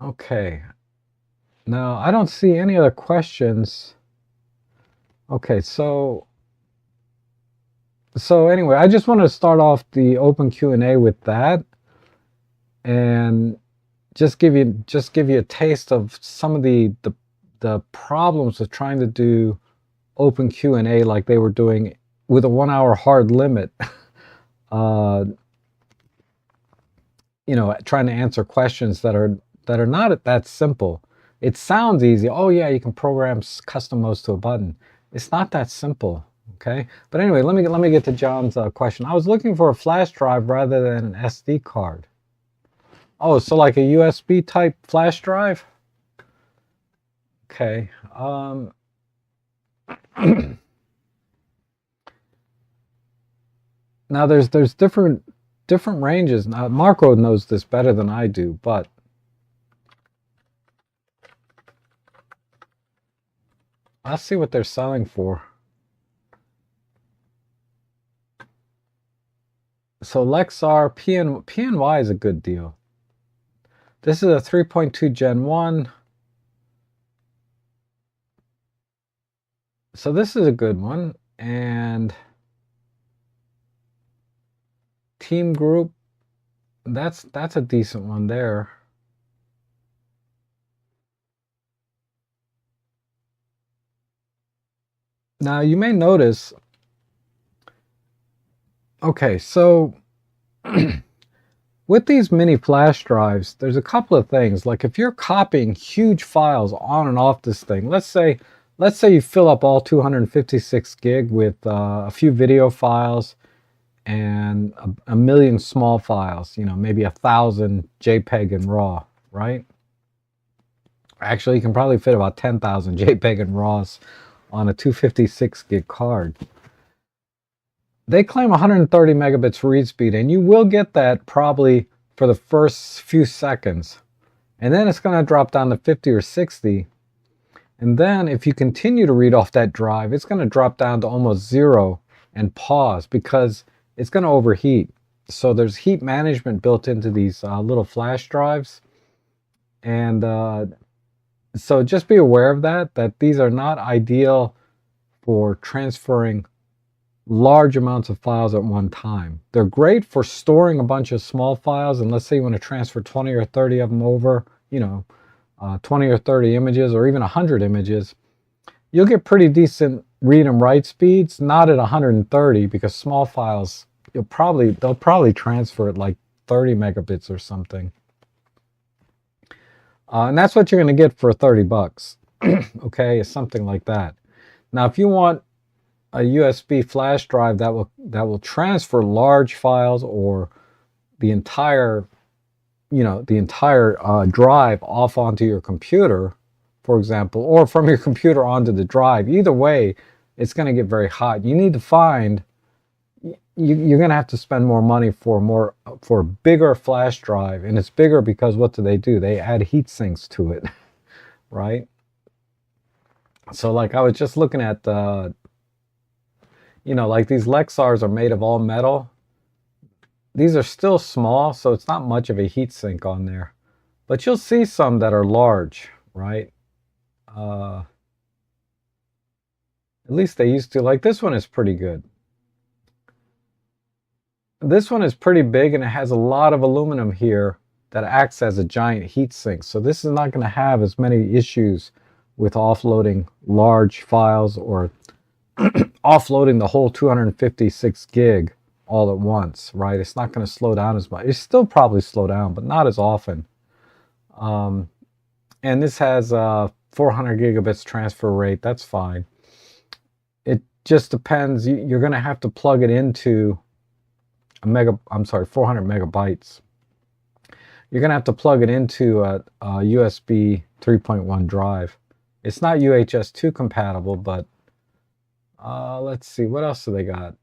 Okay. Now, I don't see any other questions. Okay, so anyway, I just wanted to start off the open Q&A with that, and just give you a taste of some of the problems with trying to do open Q&A like they were doing with a 1 hour hard limit. Trying to answer questions that are not that simple. It sounds easy. Oh yeah, you can program custom modes to a button. It's not that simple. Okay, but anyway, let me get to John's question. I was looking for a flash drive rather than an SD card. Oh, so like a USB type flash drive? Okay. Now there's different ranges. Now Marco knows this better than I do, but let's see what they're selling for. So Lexar PNY is a good deal. This is a 3.2 Gen 1. So this is a good one. And Team Group, that's a decent one there. Now you may notice, okay, so with these mini flash drives, there's a couple of things. Like if you're copying huge files on and off this thing, let's say you fill up all 256 gig with a few video files and a million small files, you know, maybe 1,000 JPEG and RAW, right? Actually, you can probably fit about 10,000 JPEG and RAWs on a 256 gig card. They claim 130 megabits read speed, and you will get that probably for the first few seconds. And then it's going to drop down to 50 or 60. And then if you continue to read off that drive, it's going to drop down to almost 0 and pause because it's going to overheat. So there's heat management built into these little flash drives. And so just be aware of that these are not ideal for transferring large amounts of files at one time. They're great for storing a bunch of small files, and let's say you want to transfer 20 or 30 of them over, you know, 20 or 30 images or even 100 images. You'll get pretty decent read and write speeds, not at 130 because small files, they'll probably transfer at like 30 megabits or something. And that's what you're going to get for 30 bucks. Okay, something like that. Now, if you want a USB flash drive that will transfer large files or the entire, you know, the entire drive off onto your computer, for example, or from your computer onto the drive, either way, it's going to get very hot. You need to find, you're going to have to spend more money for a bigger flash drive, and it's bigger because what do? They add heat sinks to it, right? So like I was just looking at the, you know, like these Lexars are made of all metal. These are still small, so it's not much of a heat sink on there. But you'll see some that are large, right? At least they used to. Like this one is pretty good. This one is pretty big and it has a lot of aluminum here that acts as a giant heat sink. So this is not going to have as many issues with offloading large files or offloading the whole 256 gig all at once, right? It's not going to slow down as much. It's still probably slow down, but not as often. And this has 400 gigabits transfer rate. That's fine. It just depends. You're going to have to plug it into 400 megabytes. You're going to have to plug it into a USB 3.1 drive. It's not UHS 2 compatible, but let's see, what else do they got?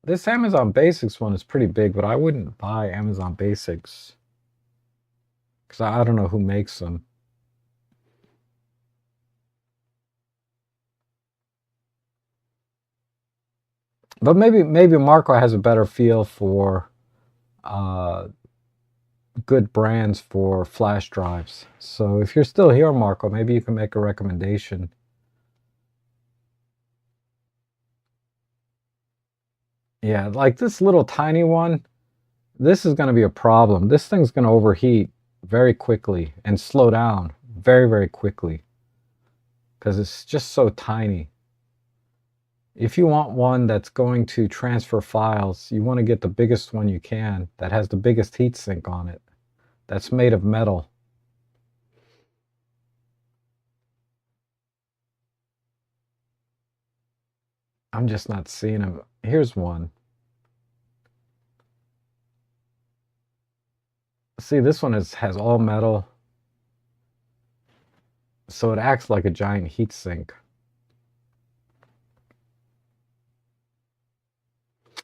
This Amazon Basics one is pretty big, but I wouldn't buy Amazon Basics because I don't know who makes them. But maybe Marco has a better feel for good brands for flash drives. So if you're still here, Marco, maybe you can make a recommendation. Yeah, like this little tiny one, this is going to be a problem. This thing's going to overheat very quickly and slow down very, very quickly because it's just so tiny. If you want one that's going to transfer files, you want to get the biggest one you can that has the biggest heat sink on it, that's made of metal. I'm just not seeing them. Here's one. See, this one has all metal. So it acts like a giant heat sink.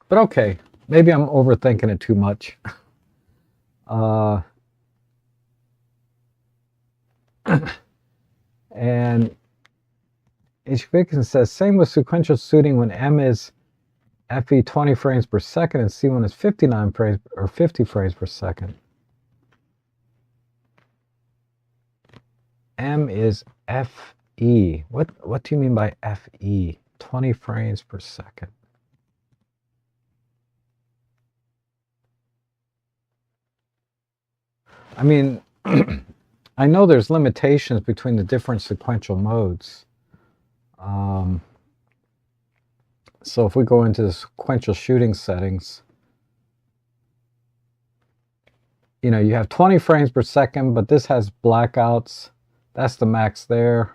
But okay, maybe I'm overthinking it too much. And H. says, same with sequential shooting when M is FE 20 frames per second and C1 is 59 frames or 50 frames per second. M is FE. What do you mean by FE? 20 frames per second. I mean, I know there's limitations between the different sequential modes. So if we go into the sequential shooting settings, you know, you have 20 frames per second, but this has blackouts. That's the max there.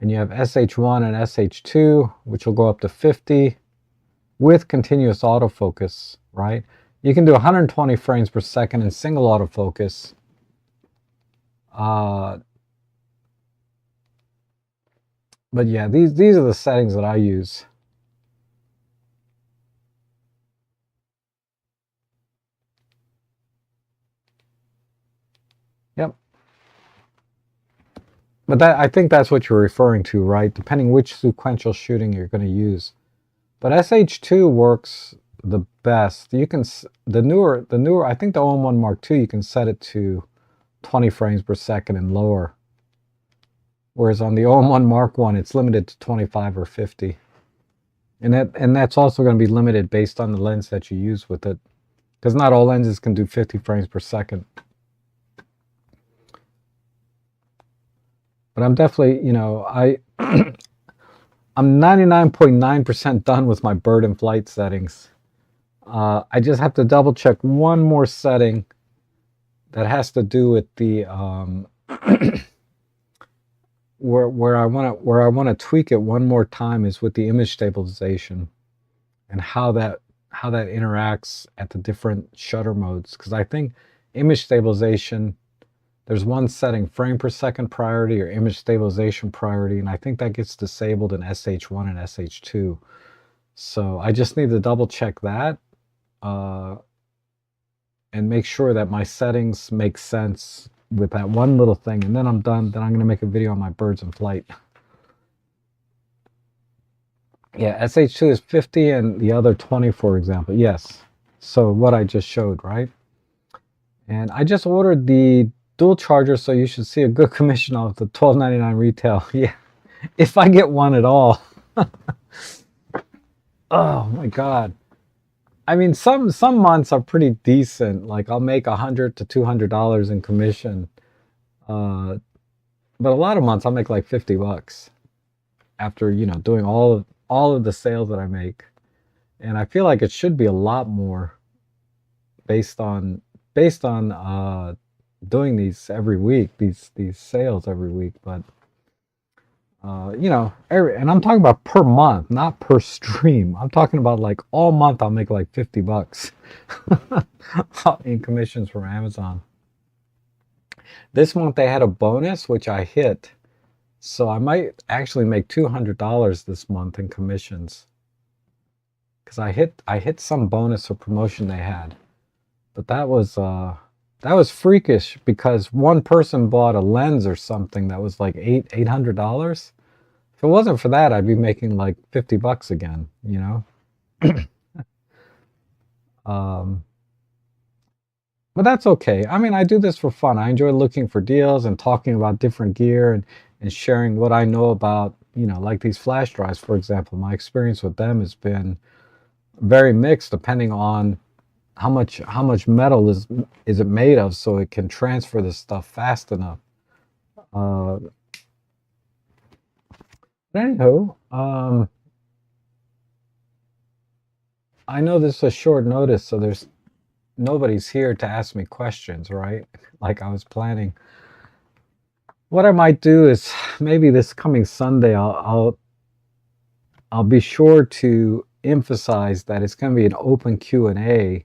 And you have SH1 and SH2, which will go up to 50 with continuous autofocus, right? You can do 120 frames per second in single autofocus. But yeah, these are the settings that I use. Yep. But that, I think that's what you're referring to, right? Depending which sequential shooting you're going to use. But SH2 works the best. You can, the newer, I think the OM1 Mark II, you can set it to 20 frames per second and lower. Whereas on the OM1 Mark I, it's limited to 25 or 50. And that's also going to be limited based on the lens that you use with it. Because not all lenses can do 50 frames per second. But I'm definitely, you know, I'm 99.9% done with my bird and flight settings. I just have to double check one more setting that has to do with the where I want to tweak it one more time is with the image stabilization and how that interacts at the different shutter modes. Because I think image stabilization, there's one setting, frame per second priority or image stabilization priority, and I think that gets disabled in SH1 and SH2. So I just need to double check that and make sure that my settings make sense with that one little thing, and then I'm done. Then I'm going to make a video on my birds in flight. Yeah, SH2 is 50 and the other 20, for example. Yes. So what I just showed, right? And I just ordered the dual charger, so you should see a good commission off the $12.99 retail. Yeah, if I get one at all. Oh my God. I mean, some months are pretty decent. Like I'll make $100 to $200 in commission. But a lot of months I'll make like $50 after, you know, doing all of the sales that I make. And I feel like it should be a lot more based on doing these every week, these sales every week. But you know, and I'm talking about per month, not per stream. I'm talking about like all month I'll make like $50 in commissions from Amazon. This month they had a bonus which I hit, so I might actually make $200 this month in commissions because I hit some bonus or promotion they had. But that was freakish because one person bought a lens or something that was like $800. If it wasn't for that, I'd be making like $50 again, you know. But that's okay. I mean, I do this for fun. I enjoy looking for deals and talking about different gear and sharing what I know about, you know, like these flash drives, for example. My experience with them has been very mixed depending on how much metal is it made of, so it can transfer this stuff fast enough. But anywho, I know this is a short notice, so there's nobody's here to ask me questions, right? Like I was planning. What I might do is maybe this coming Sunday I'll I'll be sure to emphasize that it's going to be an open Q&A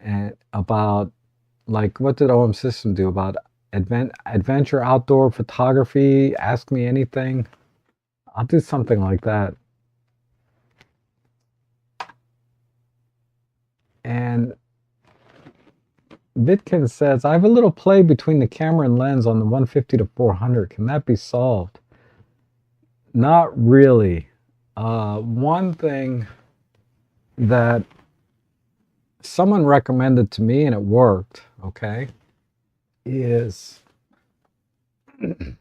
and about, like, what did OM System do about adventure outdoor photography? Ask me anything. I'll do something like that. And Vitkin says, I have a little play between the camera and lens on the 150 to 400. Can that be solved? Not really. One thing that someone recommended to me, and it worked, okay, is, and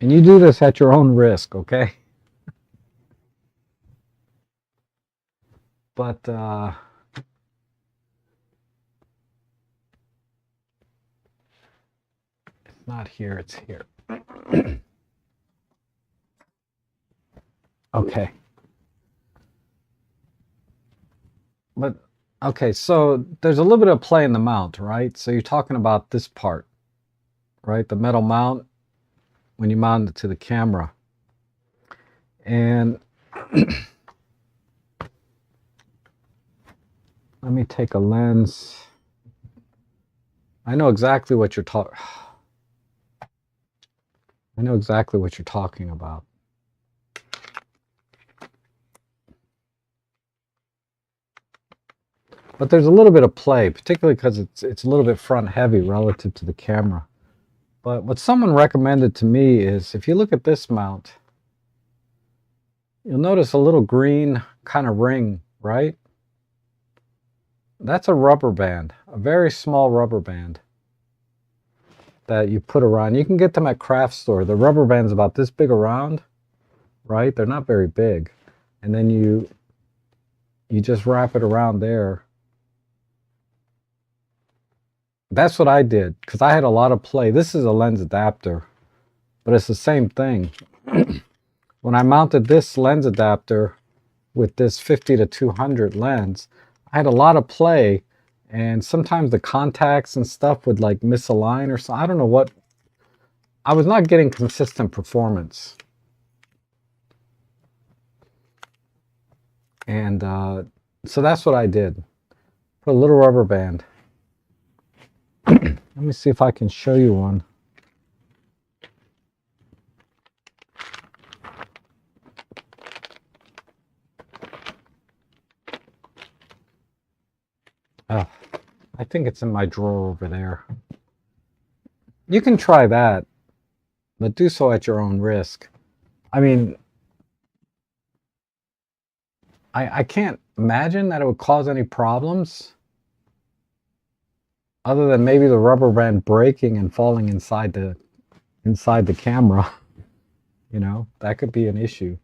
you do this at your own risk, okay? But it's not here, it's here. Okay. But, okay, so there's a little bit of play in the mount, right? So you're talking about this part, right? The metal mount when you mount it to the camera. And let me take a lens. I know exactly what you're talking. I know exactly what you're talking about. But there's a little bit of play, particularly because it's a little bit front heavy relative to the camera. But what someone recommended to me is, if you look at this mount, you'll notice a little green kind of ring, right? That's a rubber band, a very small rubber band that you put around. You can get them at craft store. The rubber band's about this big around, right? They're not very big. And then you just wrap it around there. That's what I did, because I had a lot of play. This is a lens adapter, but it's the same thing. When I mounted this lens adapter with this 50 to 200 lens, I had a lot of play, and sometimes the contacts and stuff would like misalign or something. I don't know what. I was not getting consistent performance. And so that's what I did. Put a little rubber band. Let me see if I can show you one. Oh, I think it's in my drawer over there. You can try that, but do so at your own risk. I mean, I can't imagine that it would cause any problems other than maybe the rubber band breaking and falling inside the camera. You know, that could be an issue,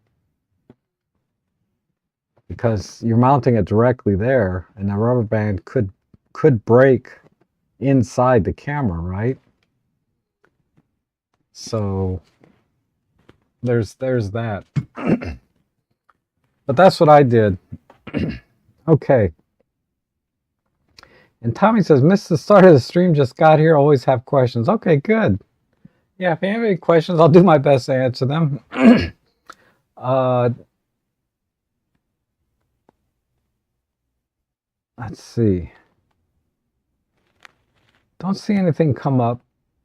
because you're mounting it directly there, and the rubber band could break inside the camera, right? So there's that. But that's what I did. Okay. And Tommy says, missed the start of the stream, just got here, always have questions. Okay, good. Yeah, if you have any questions, I'll do my best to answer them. Let's see. Don't see anything come up.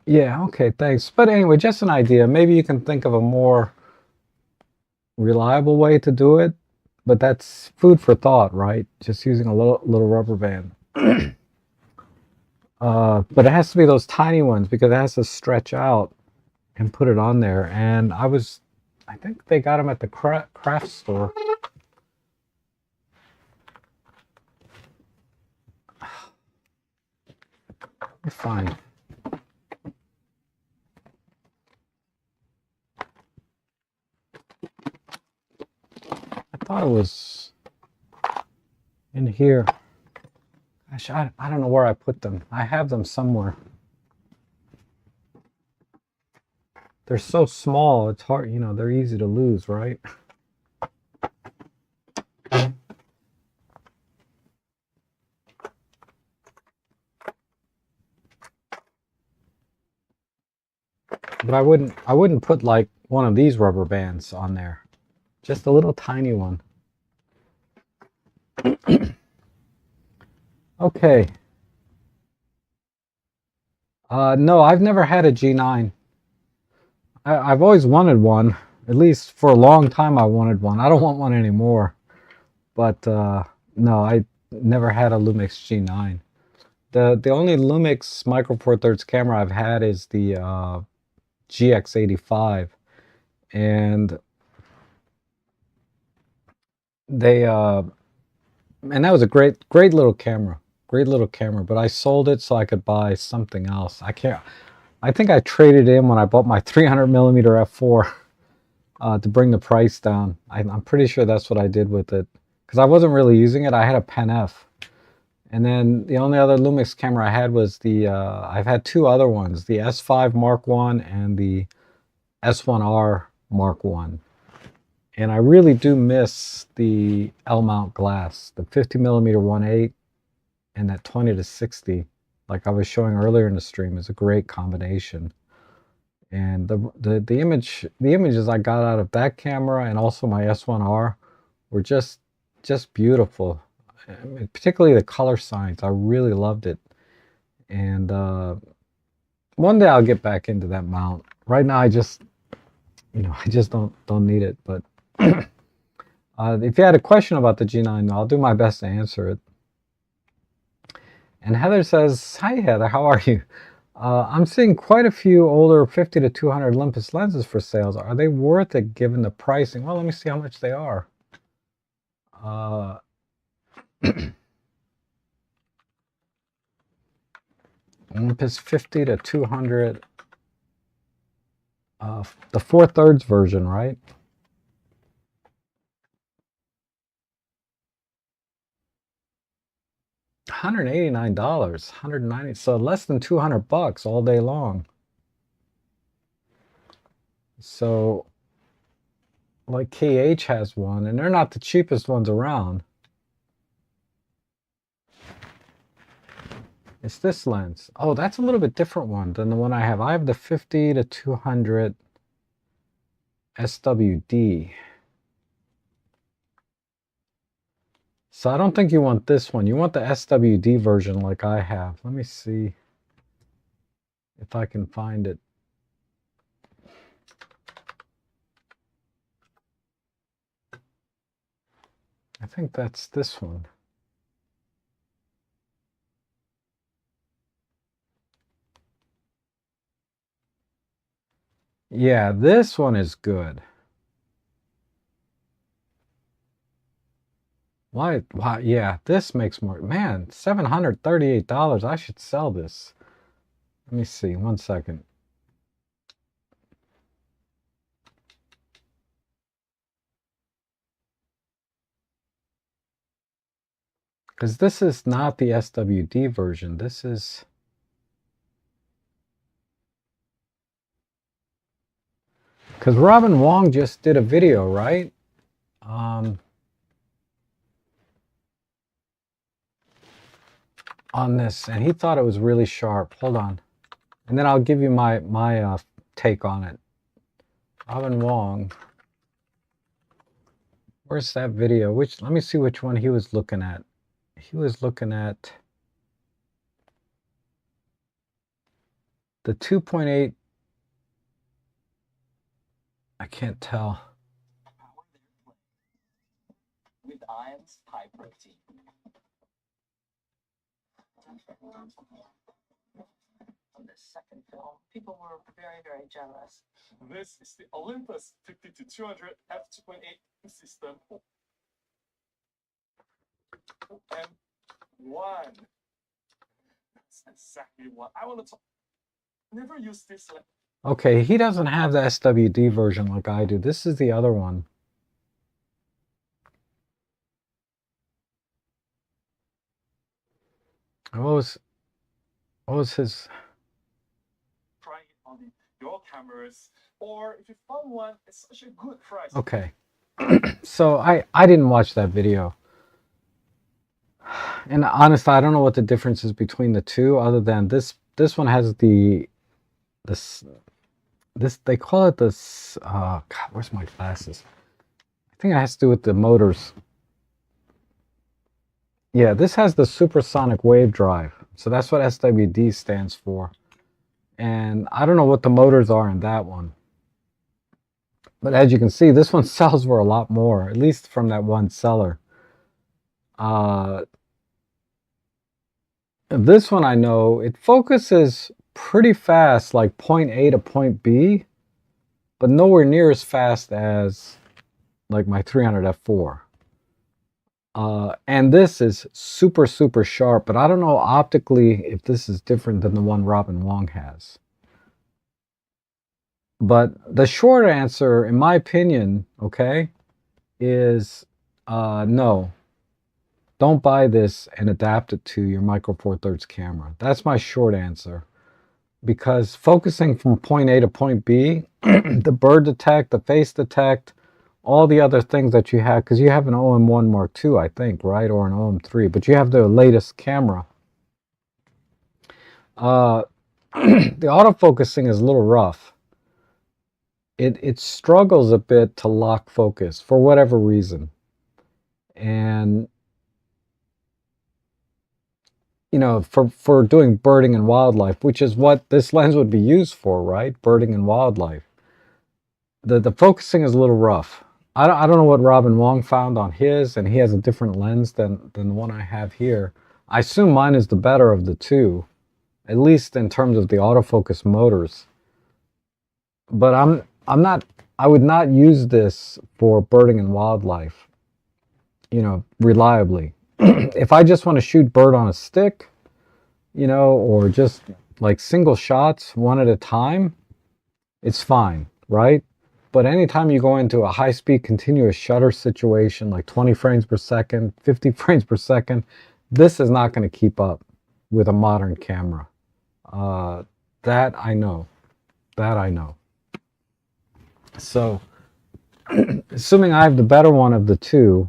Yeah, okay, thanks. But anyway, just an idea. Maybe you can think of a more reliable way to do it, but that's food for thought, right? Just using a little rubber band. But it has to be those tiny ones, because it has to stretch out and put it on there. And I think they got them at the craft store. You're fine. I thought it was in here. Gosh, I don't know where I put them. I have them somewhere. They're so small, it's hard, you know, they're easy to lose, right? But I wouldn't put like one of these rubber bands on there. Just a little tiny one. Okay. No, I've never had a G9. I've always wanted one. At least for a long time I wanted one. I don't want one anymore. But no, I never had a Lumix G9. The only Lumix Micro Four Thirds camera I've had is the GX85, and they and that was a great little camera, But I sold it so I could buy something else. I think I traded in when I bought my 300mm f4 to bring the price down. I'm pretty sure that's what I did with it because I wasn't really using it. I had a Pen F. And then the only other Lumix camera I had was the, I've had two other ones, the S5 Mark I and the S1R Mark I. And I really do miss the L-mount glass, the 50mm 1.8 and that 20-60, like I was showing earlier in the stream, is a great combination. And the images I got out of that camera and also my S1R were just beautiful. Particularly the color science, I really loved it. And one day I'll get back into that mount. Right now I just don't need it. But if you had a question about the G9, I'll do my best to answer it. And Heather says, hi Heather, how are you? I'm seeing quite a few older 50 to 200 Olympus lenses for sales. Are they worth it given the pricing? Well, let me see how much they are. Olympus 50 to 200, the 4/3 version, right? $189, $190, so less than $200 all day long. So, like KH has one, and they're not the cheapest ones around. It's this lens. Oh, that's a little bit different one than the one I have. I have the 50 to 200 SWD. So I don't think you want this one. You want the SWD version like I have. Let me see if I can find it. I think that's this one. Yeah, this one is good. Why? Yeah, this makes more. Man, $738. I should sell this. Let me see. 1 second. Because this is not the SWD version. This is... Because Robin Wong just did a video, right? On this, and he thought it was really sharp. Hold on. And then I'll give you my take on it. Robin Wong. Where's that video? Let me see which one he was looking at. He was looking at the 2.8. I can't tell. With ions, high protein. On the second film, people were very, very generous. This is the Olympus 50 to 200 f2.8 system. M1. That's exactly what I want to talk. Never use this. Okay, he doesn't have the SWD version like I do. This is the other one. What was his? Try it on your cameras, or if you found one, it's such a good price. Okay, so I didn't watch that video, and honestly, I don't know what the difference is between the two, other than this one has this they call it this. God, where's my glasses? I think it has to do with the motors. Yeah, this has the supersonic wave drive. So that's what SWD stands for. And I don't know what the motors are in that one. But as you can see, this one sells for a lot more, at least from that one seller. This one I know, it focuses pretty fast, like point A to point B, but nowhere near as fast as like my 300 f4. And this is super, super sharp, but I don't know optically if this is different than the one Robin Wong has. But the short answer, in my opinion, okay, is no. Don't buy this and adapt it to your Micro Four Thirds camera. That's my short answer. Because focusing from point A to point B, the bird detect, the face detect, all the other things that you have, because you have an OM1 Mark II, I think, right? Or an OM3, but you have the latest camera. The autofocusing is a little rough. It struggles a bit to lock focus for whatever reason. And you know, for doing birding and wildlife, which is what this lens would be used for, right? Birding and wildlife. The focusing is a little rough. I don't know what Robin Wong found on his, and he has a different lens than the one I have here. I assume mine is the better of the two, at least in terms of the autofocus motors. But I would not use this for birding and wildlife, you know, reliably. If I just want to shoot bird on a stick, you know, or just like single shots one at a time, it's fine, right? But anytime you go into a high-speed continuous shutter situation, like 20 frames per second, 50 frames per second, this is not going to keep up with a modern camera. That I know. That I know. So, assuming I have the better one of the two,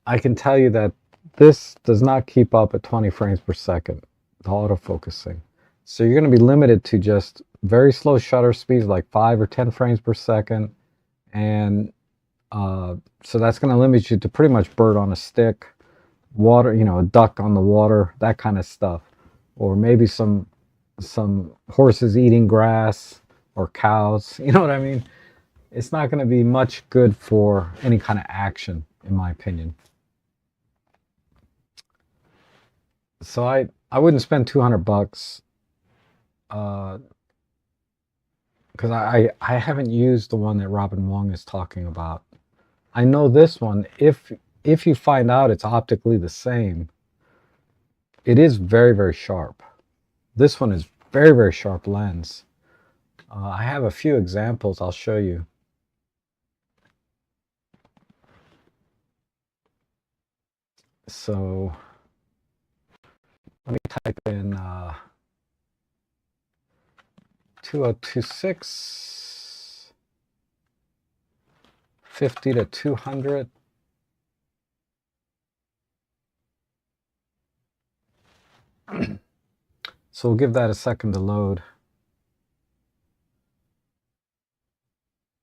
I can tell you that this does not keep up at 20 frames per second, the autofocusing. So you're going to be limited to just very slow shutter speeds, like 5 or 10 frames per second. And so that's going to limit you to pretty much bird on a stick, water, you know, a duck on the water, that kind of stuff. Or maybe some horses eating grass or cows, you know what I mean? It's not going to be much good for any kind of action, in my opinion. So I wouldn't spend 200 bucks because I haven't used the one that Robin Wong is talking about. I know this one, if you find out it's optically the same, it is very, very sharp. This one is very, very sharp lens. I have a few examples I'll show you. So let me type in 2026, 50 to 200. So we'll give that a second to load.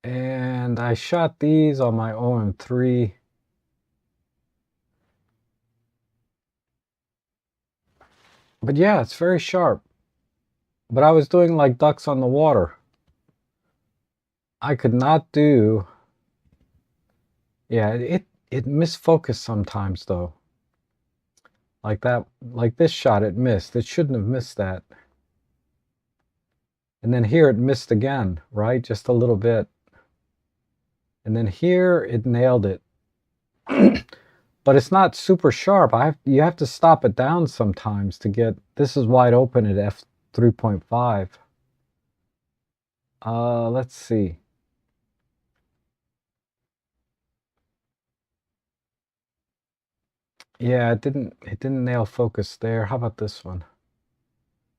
And I shot these on my OM3. But yeah, it's very sharp. But I was doing like ducks on the water. I could not do... Yeah, it misfocused sometimes though. Like that, like this shot, it missed. It shouldn't have missed that. And then here it missed again, right? Just a little bit. And then here it nailed it. But it's not super sharp. You have to stop it down sometimes to get... This is wide open at f3.5. Let's see. Yeah, it didn't nail focus there. How about this one?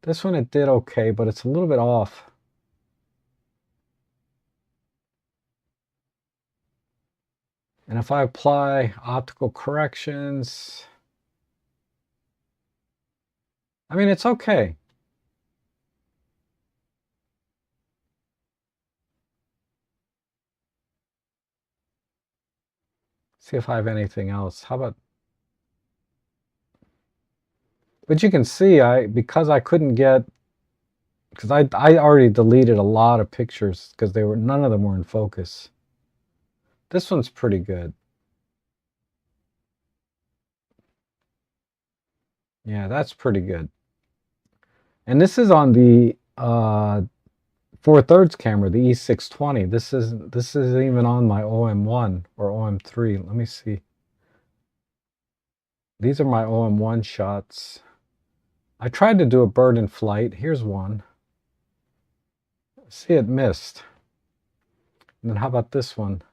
This one it did okay, but it's a little bit off. And if I apply optical corrections, I mean, it's okay. See if I have anything else. How about, but you can see because I couldn't get, because I already deleted a lot of pictures because none of them were in focus. This one's pretty good. Yeah, that's pretty good. And this is on the 4/3 camera, the E620. This isn't even on my OM1 or OM3. Let me see. These are my OM1 shots. I tried to do a bird in flight. Here's one. See, it missed. And then how about this one?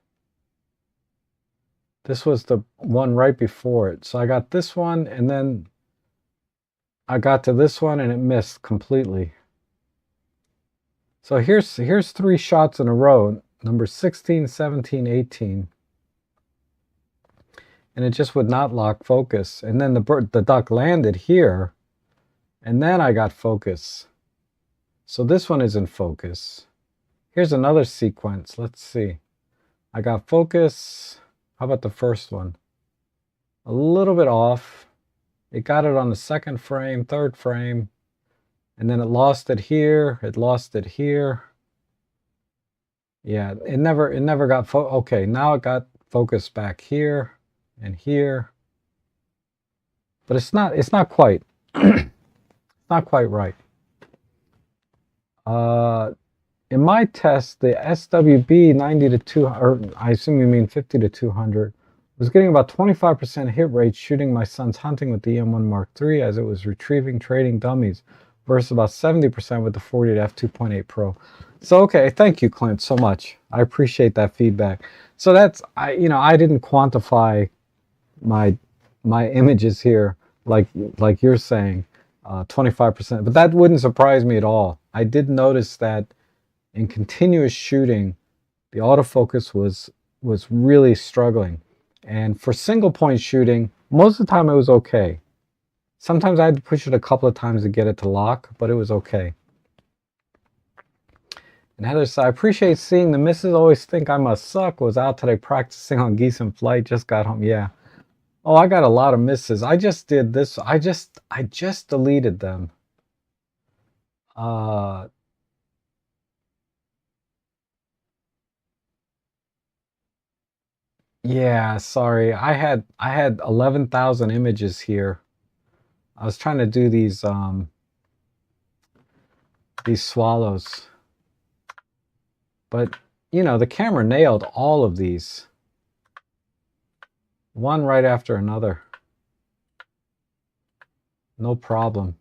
This was the one right before it. So I got this one, and then I got to this one, and it missed completely. So here's 3 shots in a row, number 16, 17, 18. And it just would not lock focus. And then the duck landed here, and then I got focus. So this one is in focus. Here's another sequence. Let's see. I got focus. How about the first one? A little bit off. It got it on the 2nd frame, 3rd frame, and then it lost it here. It lost it here. Yeah, it never got okay, now it got focus back here and here. But it's not quite not quite right. In my test, the SWB 90 to 200, or I assume you mean 50 to 200, was getting about 25% hit rate shooting my son's hunting with the EM1 Mark III as it was retrieving trading dummies, versus about 70% with the 40 to f2.8 Pro. So okay, thank you, Clint, so much. I appreciate that feedback. So that's I didn't quantify my images here like you're saying, 25%, but that wouldn't surprise me at all. I did notice that in continuous shooting, the autofocus was really struggling. And for single point shooting, most of the time it was okay. Sometimes I had to push it a couple of times to get it to lock, but it was okay. And Heather said, I appreciate seeing the missus always think I must suck. Was out today practicing on geese in flight, just got home. Yeah. Oh, I got a lot of misses. I just did this. I just deleted them. Yeah, sorry. I had 11,000 images here. I was trying to do these swallows. But, the camera nailed all of these. One right after another. No problem.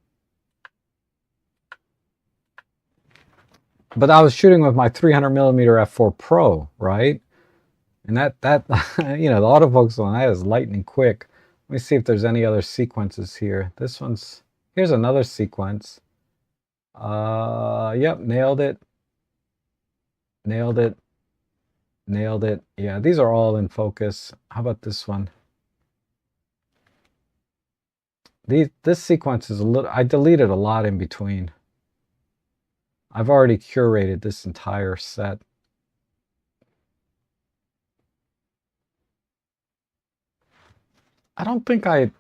But I was shooting with my 300mm f4 Pro, right? And that the autofocus on that is lightning quick. Let me see if there's any other sequences here. Here's another sequence. Yep, nailed it. Nailed it. Nailed it. Yeah, these are all in focus. How about this one? This sequence is I deleted a lot in between. I've already curated this entire set. I don't think I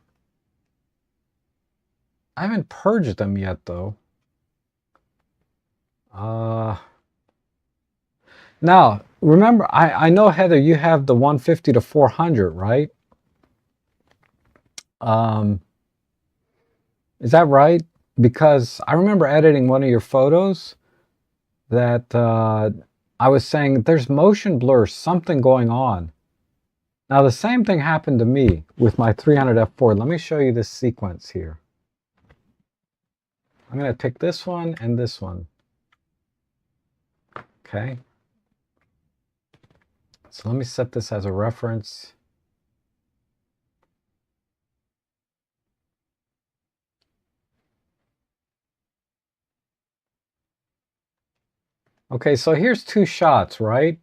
haven't purged them yet, though. Now, remember, I know, Heather, you have the 150 to 400, right? Is that right? Because I remember editing one of your photos that I was saying there's motion blur, something going on. Now, the same thing happened to me with my 300 f4. Let me show you this sequence here. I'm going to pick this one and this one. Okay. So let me set this as a reference. Okay, so here's 2 shots, right?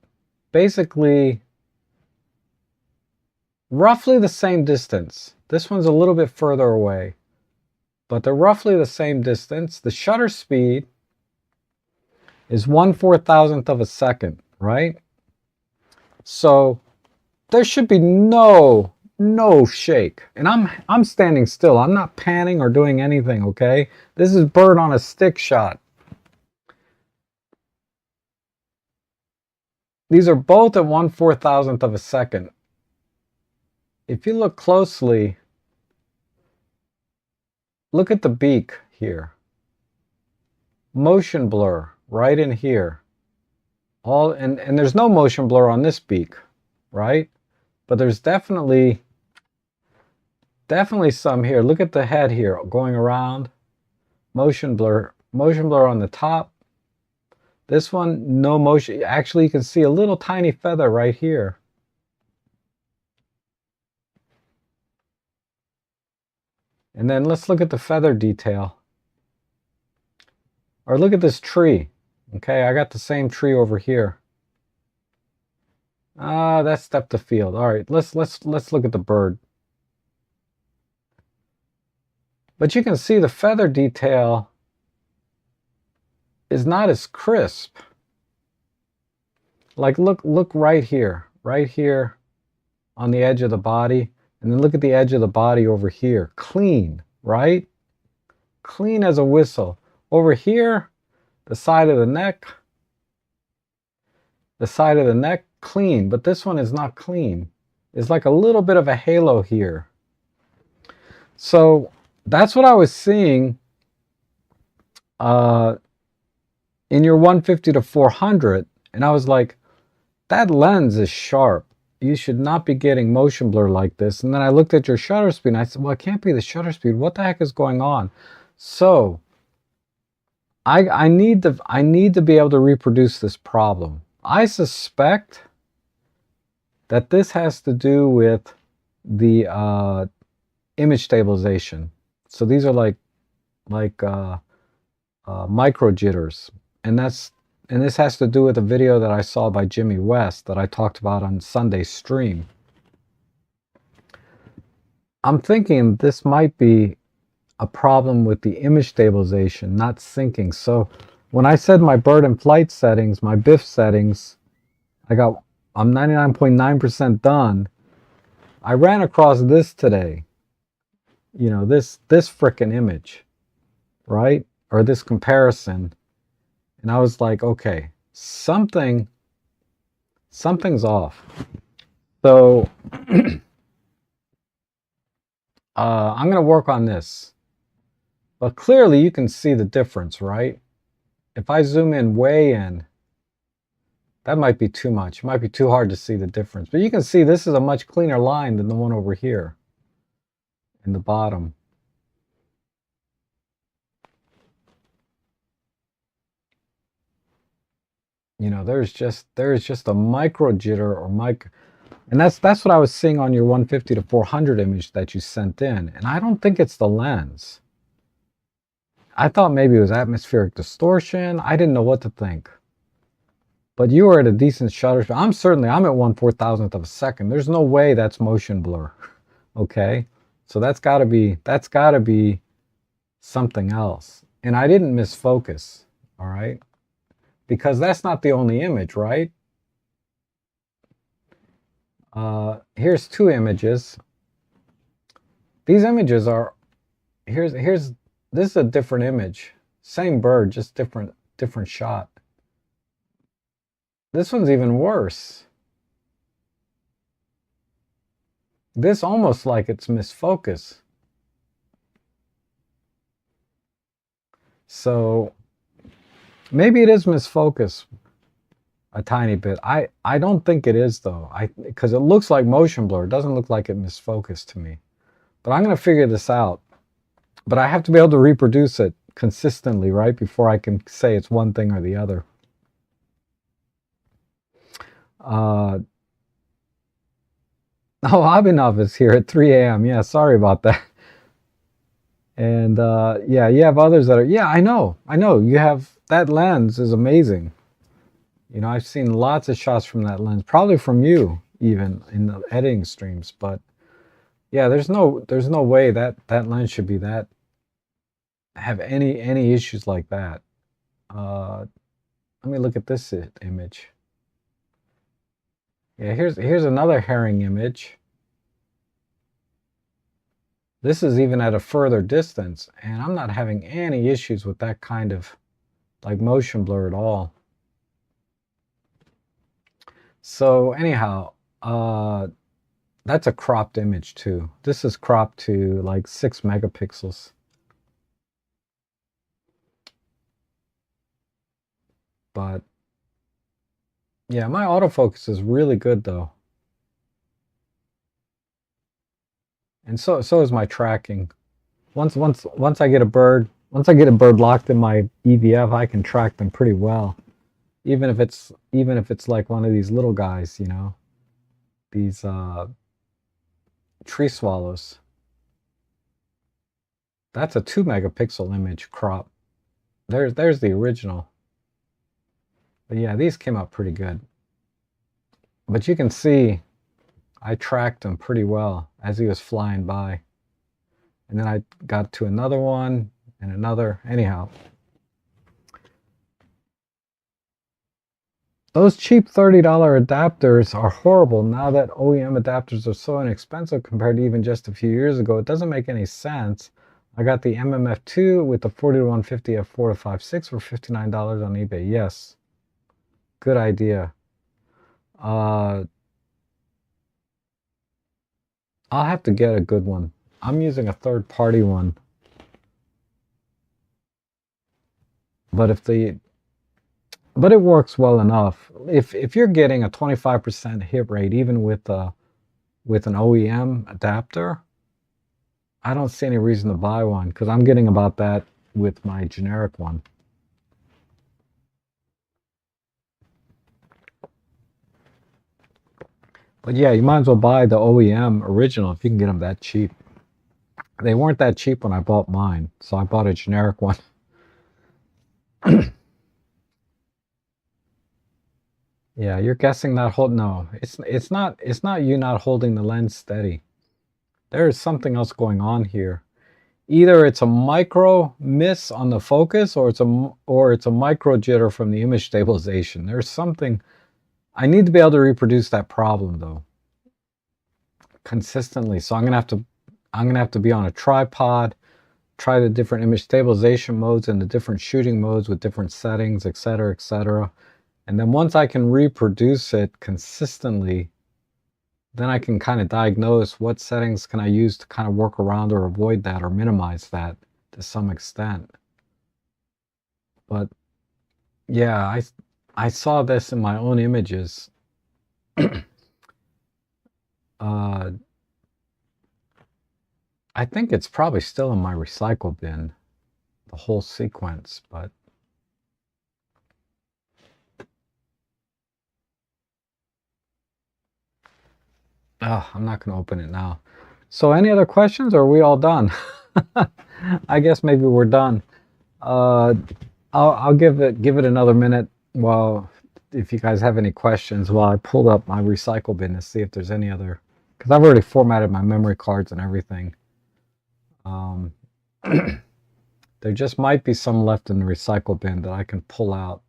Basically, roughly the same distance. This one's a little bit further away, but they're roughly the same distance. The shutter speed is 1/4000th of a second, right? So there should be no shake. And I'm standing still. I'm not panning or doing anything, okay? This is bird on a stick shot. These are both at 1/4000th of a second. If you look closely, look at the beak here. Motion blur right in here. And there's no motion blur on this beak, right? But there's definitely some here. Look at the head here going around. Motion blur on the top. This one, no motion. Actually, you can see a little tiny feather right here. And then let's look at the feather detail. Or look at this tree. Okay, I got the same tree over here. That's depth of field. All right, let's look at the bird. But you can see the feather detail is not as crisp. Like look right here on the edge of the body, and then look at the edge of the body over here. Clean, right? Clean as a whistle. Over here, the side of the neck, clean, but this one is not clean. It's like a little bit of a halo here. So that's what I was seeing in your 150 to 400, and I was like, that lens is sharp. You should not be getting motion blur like this. And then I looked at your shutter speed and I said, well, it can't be the shutter speed. What the heck is going on? So I need to be able to reproduce this problem. I suspect that this has to do with the image stabilization. So these are like micro jitters, and this has to do with a video that I saw by Jimmy West that I talked about on Sunday's stream. I'm thinking this might be a problem with the image stabilization, not syncing. So when I said my bird in flight settings, my BIF settings, I'm 99.9% done. I ran across this today. You know, this frickin' image, right? Or this comparison. And I was like, okay, something's off. So I'm going to work on this. But clearly you can see the difference, right? If I zoom in way in, that might be too much. It might be too hard to see the difference. But you can see this is a much cleaner line than the one over here in the bottom. You know, there is just a micro jitter or and that's what I was seeing on your 150 to 400 image that you sent in. And I don't think it's the lens. I thought maybe it was atmospheric distortion. I didn't know what to think. But you were at a decent shutter speed. I'm at 1/4000th of a second. There's no way that's motion blur. Okay? So that's gotta be something else. And I didn't miss focus. All right? Because that's not the only image, right? Here's two images. These images are, this is a different image. Same bird, just different shot. This one's even worse. This almost like it's misfocus. So maybe it is misfocus a tiny bit. I don't think it is though. Because it looks like motion blur. It doesn't look like it misfocused to me. But I'm going to figure this out. But I have to be able to reproduce it consistently, right? Before I can say it's one thing or the other. Oh, Abhinav is here at 3 a.m. Yeah, sorry about that. And yeah, you have others that are, yeah, I know. You have, that lens is amazing. You know, I've seen lots of shots from that lens, probably from you even in the editing streams. But yeah, there's no way that lens should be have any issues like that. Let me look at this image. Yeah, here's another herring image. This is even at a further distance, and I'm not having any issues with that kind of like motion blur at all. So anyhow, that's a cropped image too. This is cropped to like 6 megapixels. But yeah, my autofocus is really good though. And so is my tracking. Once I get a bird, locked in my EVF, I can track them pretty well. Even if it's like one of these little guys, you know, these tree swallows. That's a 2 megapixel image crop. There's the original. But yeah, these came out pretty good. But you can see I tracked him pretty well as he was flying by. And then I got to another one and another. Anyhow, those cheap $30 adapters are horrible now that OEM adapters are so inexpensive compared to even just a few years ago. It doesn't make any sense. I got the MMF2 with the 40-150 f4 to 5.6 for $59 on eBay. Yes, good idea. I'll have to get a good one. I'm using a third-party one. But it works well enough. If you're getting a 25% hit rate even with an OEM adapter, I don't see any reason to buy one because I'm getting about that with my generic one. But yeah, you might as well buy the OEM original if you can get them that cheap. They weren't that cheap when I bought mine, so I bought a generic one. Yeah, you're guessing that hold. No, it's not you not holding the lens steady. There is something else going on here. Either it's a micro miss on the focus, or it's a micro jitter from the image stabilization. There's something. I need to be able to reproduce that problem though consistently. So I'm gonna have to be on a tripod, try the different image stabilization modes and the different shooting modes with different settings, etc., etc. And then once I can reproduce it consistently, then I can kind of diagnose what settings can I use to kind of work around or avoid that or minimize that to some extent. But yeah, I saw this in my own images. I think it's probably still in my recycle bin, the whole sequence, but I'm not going to open it now. So any other questions, or are we all done? I guess maybe we're done. I'll give it another minute while, if you guys have any questions, while I pull up my recycle bin to see if there's any other, because I've already formatted my memory cards and everything. There just might be some left in the recycle bin that I can pull out.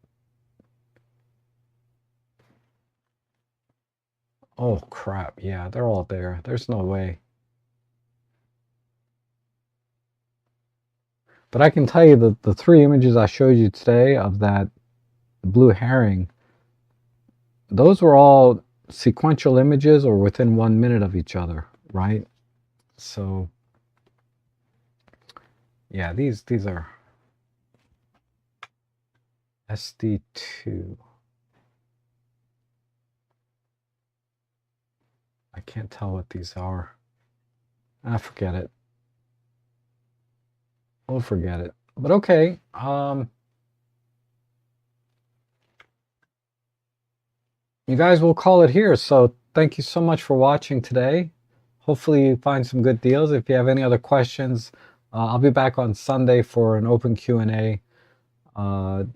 Oh crap, yeah, they're all there. There's no way. But I can tell you that the 3 images I showed you today of that blue herring, those were all sequential images or within 1 minute of each other, right? So yeah, these are SD2. I can't tell what these are. Forget it. We'll forget it. But okay. You guys will call it here. So thank you so much for watching today. Hopefully you find some good deals. If you have any other questions, I'll be back on Sunday for an open Q&A. And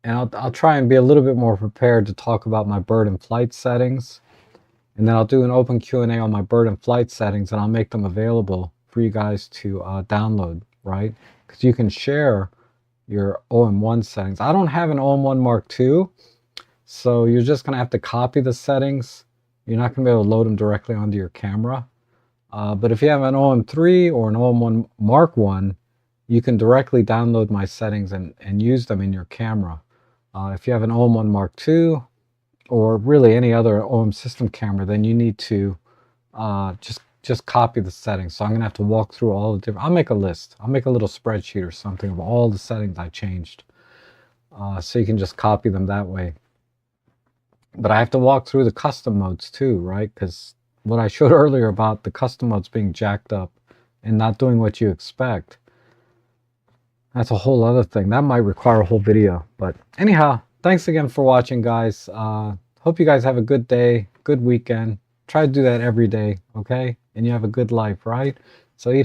I'll try and be a little bit more prepared to talk about my bird and flight settings. And then I'll do an open Q&A on my bird and flight settings, and I'll make them available for you guys to download, right? Because you can share your OM1 settings. I don't have an OM1 Mark II, so you're just going to have to copy the settings You're not going to be able to load them directly onto your camera. But if you have an OM3 or an OM1 Mark 1, you can directly download my settings and use them in your camera. If you have an OM1 Mark 2 or really any other OM system camera, then you need to just copy the settings. So I'm going to have to walk through all the different... I'll make a list. I'll make a little spreadsheet or something of all the settings I changed. So you can just copy them that way. But I have to walk through the custom modes too, right? Because what I showed earlier about the custom modes being jacked up and not doing what you expect, that's a whole other thing. That might require a whole video. But anyhow, thanks again for watching, guys. Hope you guys have a good day, good weekend. Try to do that every day, okay? And you have a good life, right? So eat